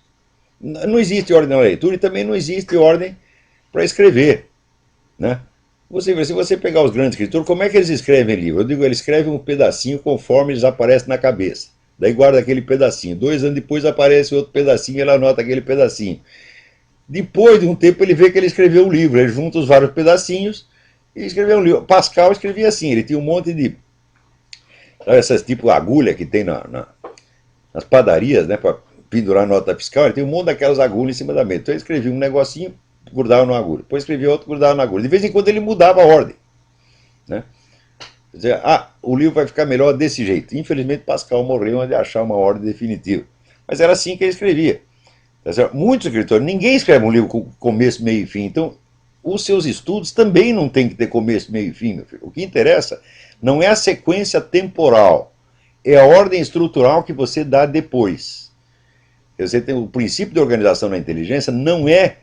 Não existe ordem na leitura e também não existe ordem para escrever. Né? Se você pegar os grandes escritores, como é que eles escrevem livro? Eu digo, eles escrevem um pedacinho conforme eles aparecem na cabeça. Daí guarda aquele pedacinho. 2 anos depois aparece outro pedacinho e ele anota aquele pedacinho. Depois de um tempo ele vê que ele escreveu um livro. Ele junta os vários pedacinhos e escreveu um livro. Pascal escrevia assim, ele tinha um monte de... Sabe, essas tipo agulha que tem nas padarias, né, para pendurar nota fiscal, ele tem um monte daquelas agulhas em cima da mesa. Então ele escrevia um negocinho, grudava numa agulha. Depois escrevia outro, grudava na agulha. De vez em quando ele mudava a ordem. Né? Quer dizer, o livro vai ficar melhor desse jeito. Infelizmente Pascal morreu antes de achar uma ordem definitiva. Mas era assim que ele escrevia. Muitos escritores, ninguém escreve um livro com começo, meio e fim. Então, os seus estudos também não tem que ter começo, meio e fim, meu filho. O que interessa não é a sequência temporal, é a ordem estrutural que você dá depois. Você tem o princípio de organização na inteligência, não é,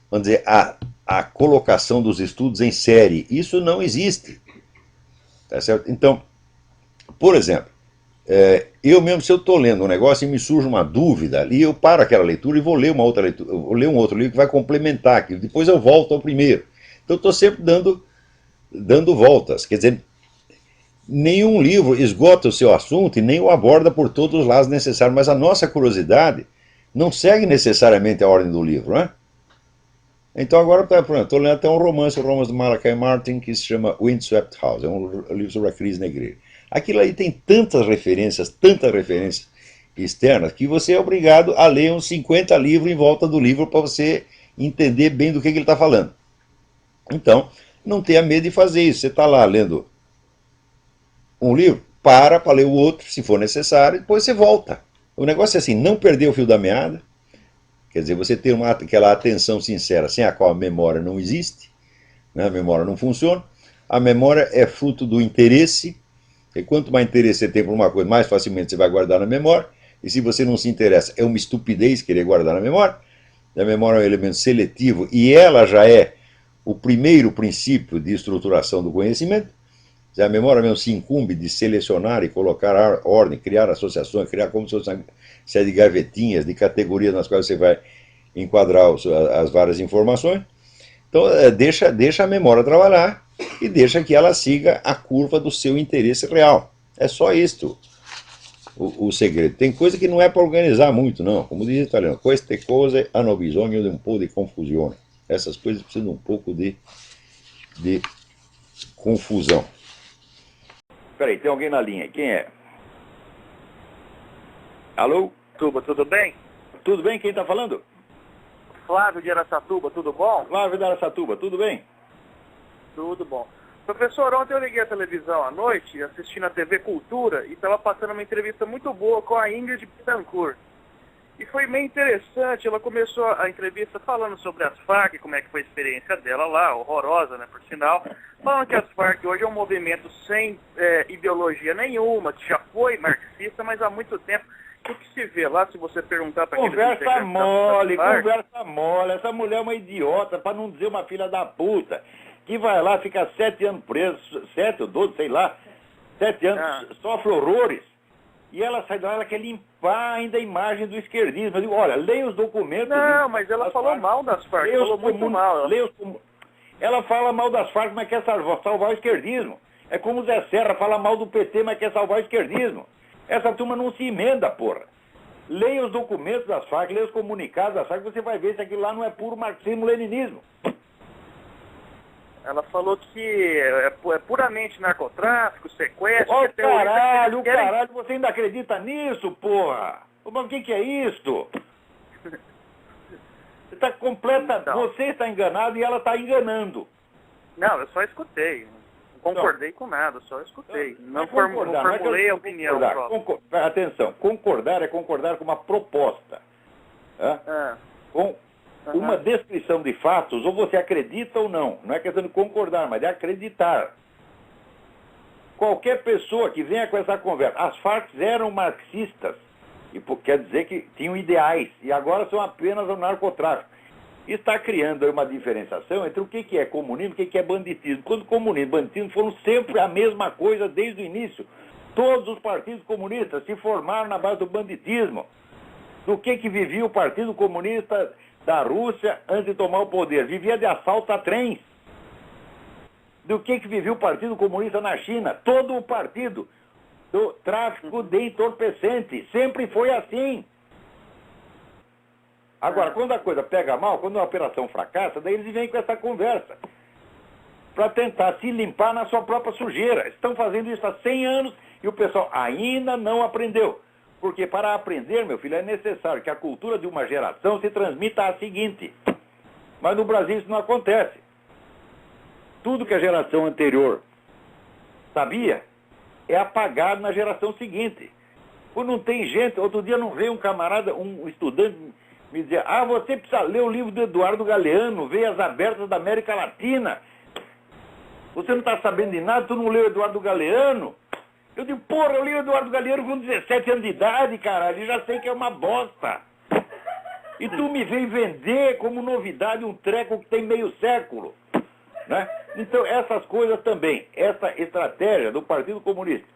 vamos dizer, a colocação dos estudos em série. Isso não existe. Tá certo? Então, por exemplo, eu mesmo, se eu estou lendo um negócio e me surge uma dúvida ali, eu paro aquela leitura e vou ler uma outra leitura, vou ler um outro livro que vai complementar aquilo. Depois eu volto ao primeiro. Então eu estou sempre dando voltas. Quer dizer, nenhum livro esgota o seu assunto e nem o aborda por todos os lados necessários, mas a nossa curiosidade não segue necessariamente a ordem do livro, né? Então agora estou lendo até um romance do Malachi Martin que se chama Windswept House, é um livro sobre a crise na igreja. Aquilo aí tem tantas referências externas, que você é obrigado a ler uns 50 livros em volta do livro para você entender bem do que ele está falando. Então, não tenha medo de fazer isso. Você está lá lendo um livro, para ler o outro, se for necessário, depois você volta. O negócio é assim, não perder o fio da meada, quer dizer, você ter aquela atenção sincera, sem a qual a memória não existe, né? A memória não funciona. A memória é fruto do interesse, e quanto mais interesse você tem por uma coisa, mais facilmente você vai guardar na memória, e se você não se interessa, é uma estupidez querer guardar na memória. A memória é um elemento seletivo, e ela já é o primeiro princípio de estruturação do conhecimento. A memória mesmo se incumbe de selecionar e colocar ordem, criar associações, criar como se fosse uma série de gavetinhas, de categorias nas quais você vai enquadrar as várias informações. Então, deixa a memória trabalhar e deixa que ela siga a curva do seu interesse real. É só isto o segredo. Tem coisa que não é para organizar muito, não. Como diz o italiano, queste cose hanno bisogno di un po' di confusione. Essas coisas precisam de um pouco de confusão. Peraí, tem alguém na linha. Quem é? Alô? Tudo bem? Tudo bem? Quem está falando? Flávio de Araçatuba, tudo bom? Flávio de Araçatuba, tudo bem? Tudo bom. Professor, ontem eu liguei a televisão à noite, assistindo a TV Cultura, e estava passando uma entrevista muito boa com a Ingrid Betancourt. E foi meio interessante, ela começou a entrevista falando sobre as Farc, como é que foi a experiência dela lá, horrorosa, né, por sinal. Falando que as Farc hoje é um movimento sem ideologia nenhuma, que já foi marxista, mas há muito tempo. O que se vê lá, se você perguntar para conversa mole. Essa mulher é uma idiota, para não dizer uma filha da puta, que vai lá, fica 7 anos preso, 7 ou 12, sei lá, 7 anos, sofre horrores. E ela sai de lá, ela quer limpar ainda a imagem do esquerdismo. Eu digo, olha, leia os documentos. Não, mas ela falou mal das Farc, falou muito mal. Ela fala mal das Farc, mas quer salvar o esquerdismo. É como o Zé Serra fala mal do PT, mas quer salvar o esquerdismo. Essa turma não se emenda, porra. Leia os documentos das Farc, leia os comunicados das Farc, você vai ver se aquilo lá não é puro marxismo-leninismo. Ela falou que é puramente narcotráfico, sequestro... Ô, caralho, caralho, você ainda acredita nisso, porra? Mas o que é isso? Você está Você está enganado e ela está enganando. Não, eu só escutei. Não concordei com nada, só escutei. Não formulei a opinião. Atenção, concordar é concordar com uma proposta. Com uma descrição de fatos, ou você acredita ou não. Não é questão de concordar, mas de acreditar. Qualquer pessoa que venha com essa conversa, as Farc eram marxistas, e quer dizer que tinham ideais, e agora são apenas o narcotráfico. Está criando uma diferenciação entre o que é comunismo e o que é banditismo. Quando comunismo e banditismo foram sempre a mesma coisa desde o início. Todos os partidos comunistas se formaram na base do banditismo. Do que vivia o Partido Comunista da Rússia antes de tomar o poder? Vivia de assalto a trens. Do que vivia o Partido Comunista na China? Todo o partido do tráfico de entorpecentes. Sempre foi assim. Agora, quando a coisa pega mal, quando a operação fracassa, daí eles vêm com essa conversa para tentar se limpar na sua própria sujeira. Estão fazendo isso há 100 anos e o pessoal ainda não aprendeu. Porque para aprender, meu filho, é necessário que a cultura de uma geração se transmita à seguinte. Mas no Brasil isso não acontece. Tudo que a geração anterior sabia é apagado na geração seguinte. Quando não tem gente, outro dia não veio um camarada, um estudante, me dizer, você precisa ler o livro do Eduardo Galeano, Veias Abertas da América Latina. Você não está sabendo de nada, tu não leu o Eduardo Galeano? Eu digo, porra, eu li o Eduardo Galeano com 17 anos de idade, caralho, e já sei que é uma bosta. E tu me vem vender como novidade um treco que tem meio século. Né? Então, essas coisas também, essa estratégia do Partido Comunista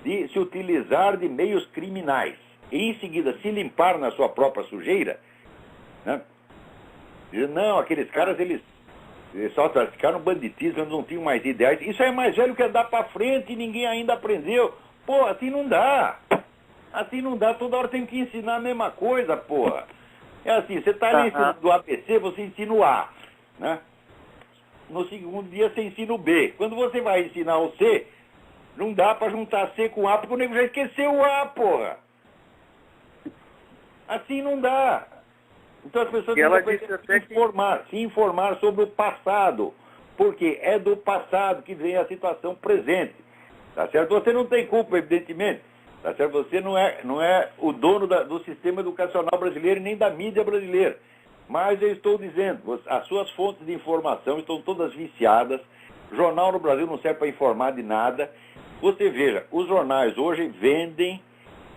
de se utilizar de meios criminais e em seguida se limpar na sua própria sujeira, né? Não, aqueles caras, eles só praticaram banditismo, eles não tinham mais ideais. Isso é mais velho que andar pra frente e ninguém ainda aprendeu. Pô, assim não dá. Assim não dá, toda hora tem que ensinar a mesma coisa, porra. É assim, você tá ali do ABC, você ensina o A, né? No segundo dia você ensina o B. Quando você vai ensinar o C, não dá pra juntar C com A, porque o nego já esqueceu o A, porra. Assim não dá. Então as pessoas têm que se informar sobre o passado, porque é do passado que vem a situação presente. Tá certo? Você não tem culpa, evidentemente. Tá certo? Você não é o dono do sistema educacional brasileiro nem da mídia brasileira. Mas eu estou dizendo, as suas fontes de informação estão todas viciadas. Jornal no Brasil não serve para informar de nada. Você veja, os jornais hoje vendem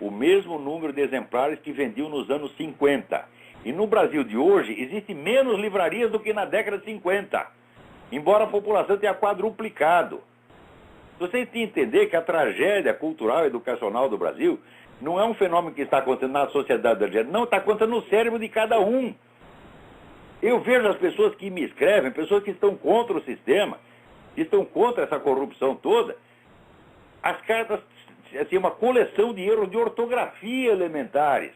o mesmo número de exemplares que vendiam nos anos 50. E no Brasil de hoje, existe menos livrarias do que na década de 50. Embora a população tenha quadruplicado. Você tem que entender que a tragédia cultural e educacional do Brasil não é um fenômeno que está acontecendo na sociedade brasileira. Não, está acontecendo no cérebro de cada um. Eu vejo as pessoas que me escrevem, pessoas que estão contra o sistema, que estão contra essa corrupção toda. As cartas, assim, uma coleção de erros de ortografia elementares.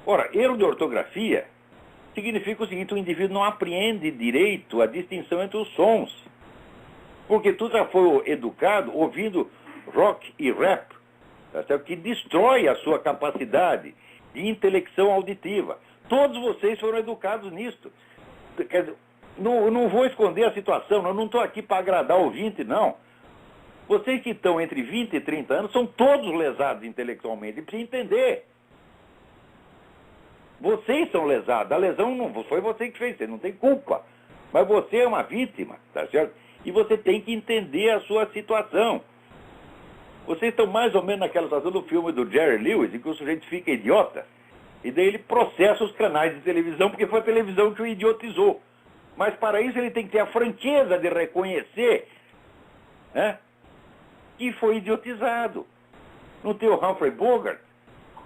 Ora, erro de ortografia significa o seguinte: o indivíduo não apreende direito a distinção entre os sons. Porque tu já foi educado ouvindo rock e rap, tá certo? Que destrói a sua capacidade de intelecção auditiva. Todos vocês foram educados nisto. Quer dizer, não vou esconder a situação, eu não estou aqui para agradar o ouvinte, não. Vocês que estão entre 20 e 30 anos são todos lesados intelectualmente, e precisam entender. Vocês são lesados, a lesão não foi você que fez, você não tem culpa. Mas você é uma vítima, tá certo? E você tem que entender a sua situação. Vocês estão mais ou menos naquela situação do filme do Jerry Lewis, em que o sujeito fica idiota, e daí ele processa os canais de televisão, porque foi a televisão que o idiotizou. Mas para isso ele tem que ter a franqueza de reconhecer, né, que foi idiotizado. Não tem o Humphrey Bogart,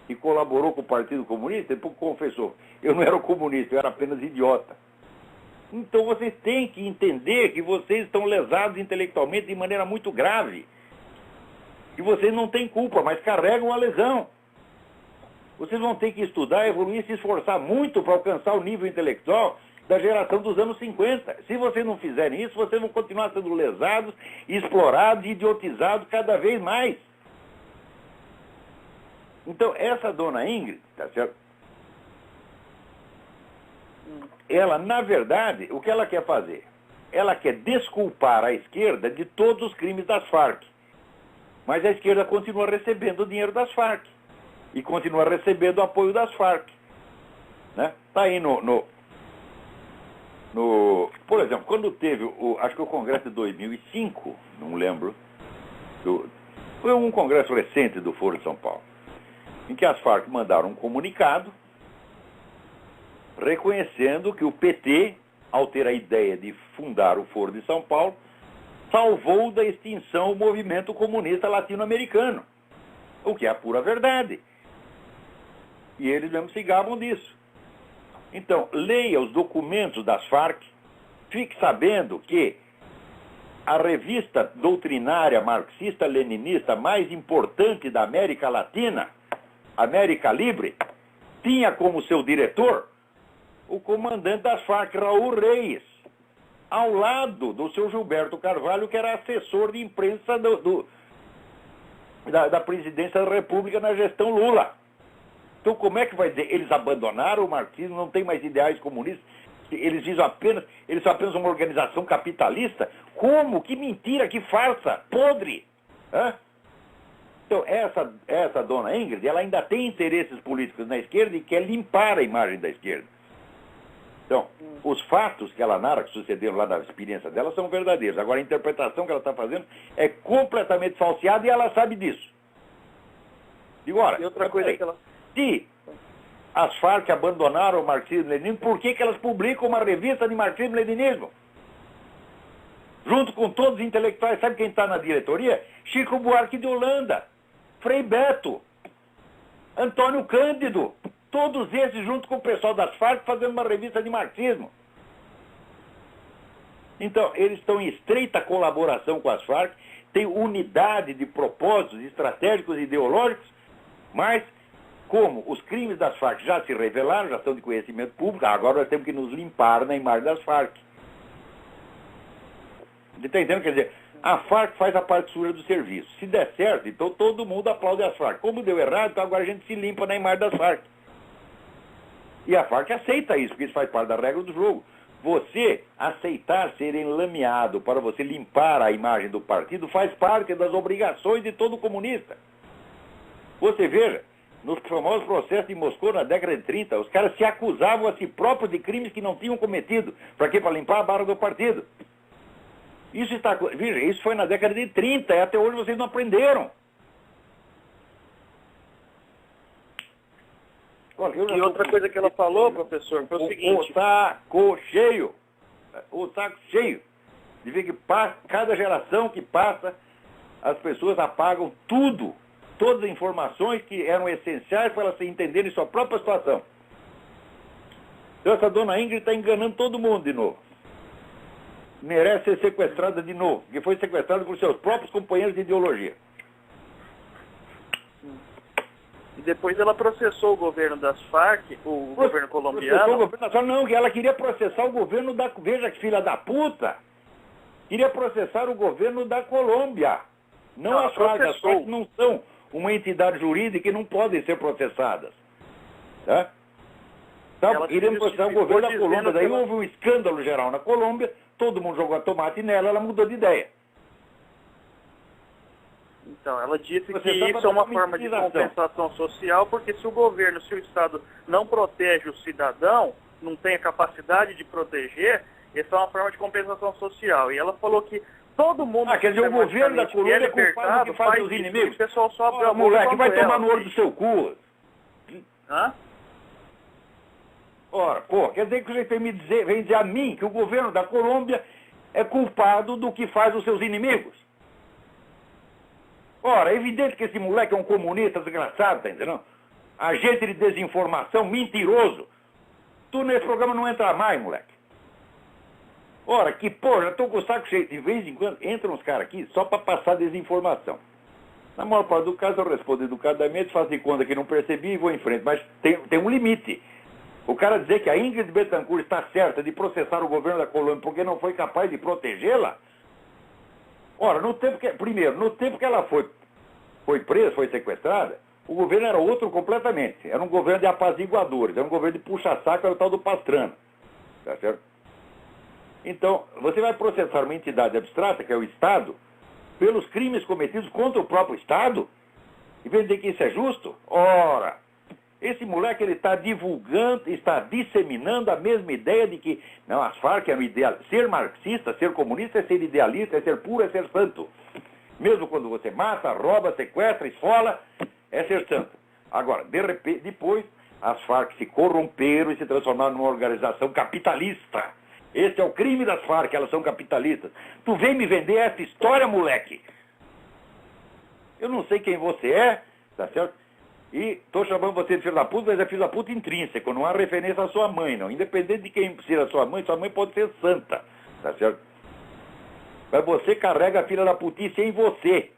que colaborou com o Partido Comunista, ele confessou: eu não era comunista, eu era apenas idiota. Então vocês têm que entender que vocês estão lesados intelectualmente de maneira muito grave. E vocês não têm culpa, mas carregam a lesão. Vocês vão ter que estudar, evoluir, se esforçar muito para alcançar o nível intelectual da geração dos anos 50. Se vocês não fizerem isso, vocês vão continuar sendo lesados, explorados e idiotizados cada vez mais. Então, essa dona Ingrid, tá certo? Ela, na verdade, o que ela quer fazer? Ela quer desculpar a esquerda de todos os crimes das Farc. Mas a esquerda continua recebendo o dinheiro das Farc. E continua recebendo o apoio das Farc. Né? Tá aí por exemplo, quando teve, acho que o Congresso de 2005, não lembro, foi um congresso recente do Foro de São Paulo, em que as Farc mandaram um comunicado reconhecendo que o PT, ao ter a ideia de fundar o Foro de São Paulo, salvou da extinção o movimento comunista latino-americano, o que é a pura verdade. E eles mesmos se gabam disso. Então, leia os documentos das Farc, fique sabendo que a revista doutrinária marxista-leninista mais importante da América Latina, América Libre, tinha como seu diretor o comandante das Farc, Raul Reis, ao lado do seu Gilberto Carvalho, que era assessor de imprensa da presidência da República na gestão Lula. Então, como é que vai dizer? Eles abandonaram o marxismo, não tem mais ideais comunistas, eles são apenas uma organização capitalista? Como? Que mentira, que farsa, podre! Hã? Então, essa dona Ingrid, ela ainda tem interesses políticos na esquerda e quer limpar a imagem da esquerda. Então, os fatos que ela narra, que sucederam lá na experiência dela, são verdadeiros. Agora, a interpretação que ela está fazendo é completamente falseada e ela sabe disso. E agora, outra coisa que ela... se as Farc abandonaram o marxismo-leninismo, por que elas publicam uma revista de marxismo-leninismo? Junto com todos os intelectuais, sabe quem está na diretoria? Chico Buarque de Holanda, Frei Beto, Antônio Cândido, todos esses junto com o pessoal das Farc fazendo uma revista de marxismo. Então, eles estão em estreita colaboração com as Farc, têm unidade de propósitos estratégicos e ideológicos, mas como os crimes das Farc já se revelaram, já estão de conhecimento público, agora nós temos que nos limpar na imagem das Farc. Você está entendendo? Quer dizer, a Farc faz a parte suja do serviço. Se der certo, então todo mundo aplaude as Farc. Como deu errado, então agora a gente se limpa na imagem das Farc. E a Farc aceita isso, porque isso faz parte da regra do jogo. Você aceitar ser enlameado para você limpar a imagem do partido faz parte das obrigações de todo comunista. Você veja, nos famosos processos de Moscou na década de 30, os caras se acusavam a si próprios de crimes que não tinham cometido. Para quê? Para limpar a barra do partido. Veja, isso foi na década de 30 e até hoje vocês não aprenderam. Olha, e outra coisa que ela falou, professor, foi o seguinte... O saco cheio de ver que cada geração que passa, as pessoas apagam tudo, todas as informações que eram essenciais para elas se entenderem sua própria situação. Então essa dona Ingrid está enganando todo mundo de novo. Merece ser sequestrada de novo, porque foi sequestrada por seus próprios companheiros de ideologia. E depois ela processou o governo das Farc, o governo colombiano. O governo nacional, não, que ela queria processar o governo da... Veja que filha da puta! Queria processar o governo da Colômbia. Não as Farc. As Farc não são uma entidade jurídica e não podem ser processadas. Tá? Então, queríamos processar o governo da Colômbia. Daí houve um escândalo geral na Colômbia, todo mundo jogou a tomate nela, ela mudou de ideia. Então, ela disse que isso é uma forma de compensação social, porque se o Estado não protege o cidadão, não tem a capacidade de proteger, essa é uma forma de compensação social. E ela falou que todo mundo... quer dizer, o governo da Colômbia é culpado do que faz os inimigos? O pessoal sobe a moleque, vai tomar no olho do seu cu. Hã? Ora, quer dizer que você vem dizer a mim que o governo da Colômbia é culpado do que faz os seus inimigos? Ora, é evidente que esse moleque é um comunista desgraçado, tá entendendo? Agente de desinformação, mentiroso. Tu nesse programa não entra mais, moleque. Ora, que porra, já tô com o saco cheio. De vez em quando entram uns caras aqui só para passar desinformação. Na maior parte do caso eu respondo educadamente, faço de conta que não percebi e vou em frente, mas tem um limite. O cara dizer que a Ingrid Betancourt está certa de processar o governo da Colômbia porque não foi capaz de protegê-la. Ora, no tempo que ela foi presa, foi sequestrada, o governo era outro completamente. Era um governo de apaziguadores, era um governo de puxa-saco, era o tal do Pastrana. Tá certo? Então, você vai processar uma entidade abstrata, que é o Estado, pelos crimes cometidos contra o próprio Estado? E vem dizer que isso é justo? Ora, esse moleque ele está divulgando, está disseminando a mesma ideia de que não, as Farc é um ideal. Ser marxista, ser comunista é ser idealista, é ser puro, é ser santo. Mesmo quando você mata, rouba, sequestra, esfola, é ser santo. Agora, de repente, depois, as Farc se corromperam e se transformaram numa organização capitalista. Esse é o crime das Farc, elas são capitalistas. Tu vem me vender essa história, moleque? Eu não sei quem você é, tá certo? E estou chamando você de filho da puta, mas é filho da puta intrínseco, não há referência à sua mãe, não. Independente de quem seja sua mãe pode ser santa, tá certo? Mas você carrega a filha da putice em você.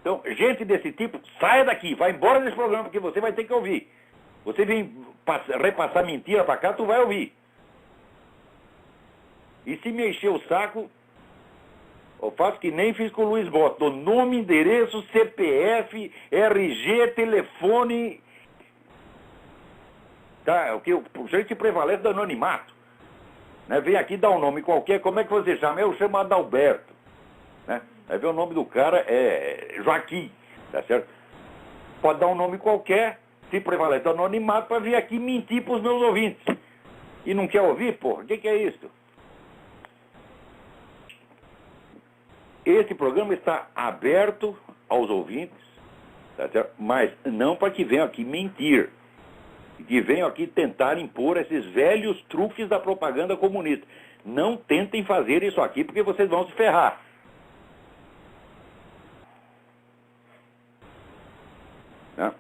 Então, gente desse tipo, saia daqui, vai embora desse programa, porque você vai ter que ouvir. Você vem repassar mentira pra cá, tu vai ouvir. E se me encher o saco, eu faço que nem fiz com o Luiz Bota. Dou nome, endereço, CPF, RG, telefone. Tá, o que o gente prevalece do anonimato. Né? Vem aqui dar um nome qualquer, como é que você chama? Eu chamo Adalberto. Né? Aí vem o nome do cara, é Joaquim, tá certo? Pode dar um nome qualquer, se prevalece do anonimato, para vir aqui mentir para os meus ouvintes. E não quer ouvir, porra? O que é isso? Esse programa está aberto aos ouvintes, tá certo? Mas não para que venham aqui mentir, que venham aqui tentar impor esses velhos truques da propaganda comunista. Não tentem fazer isso aqui, porque vocês vão se ferrar. Né?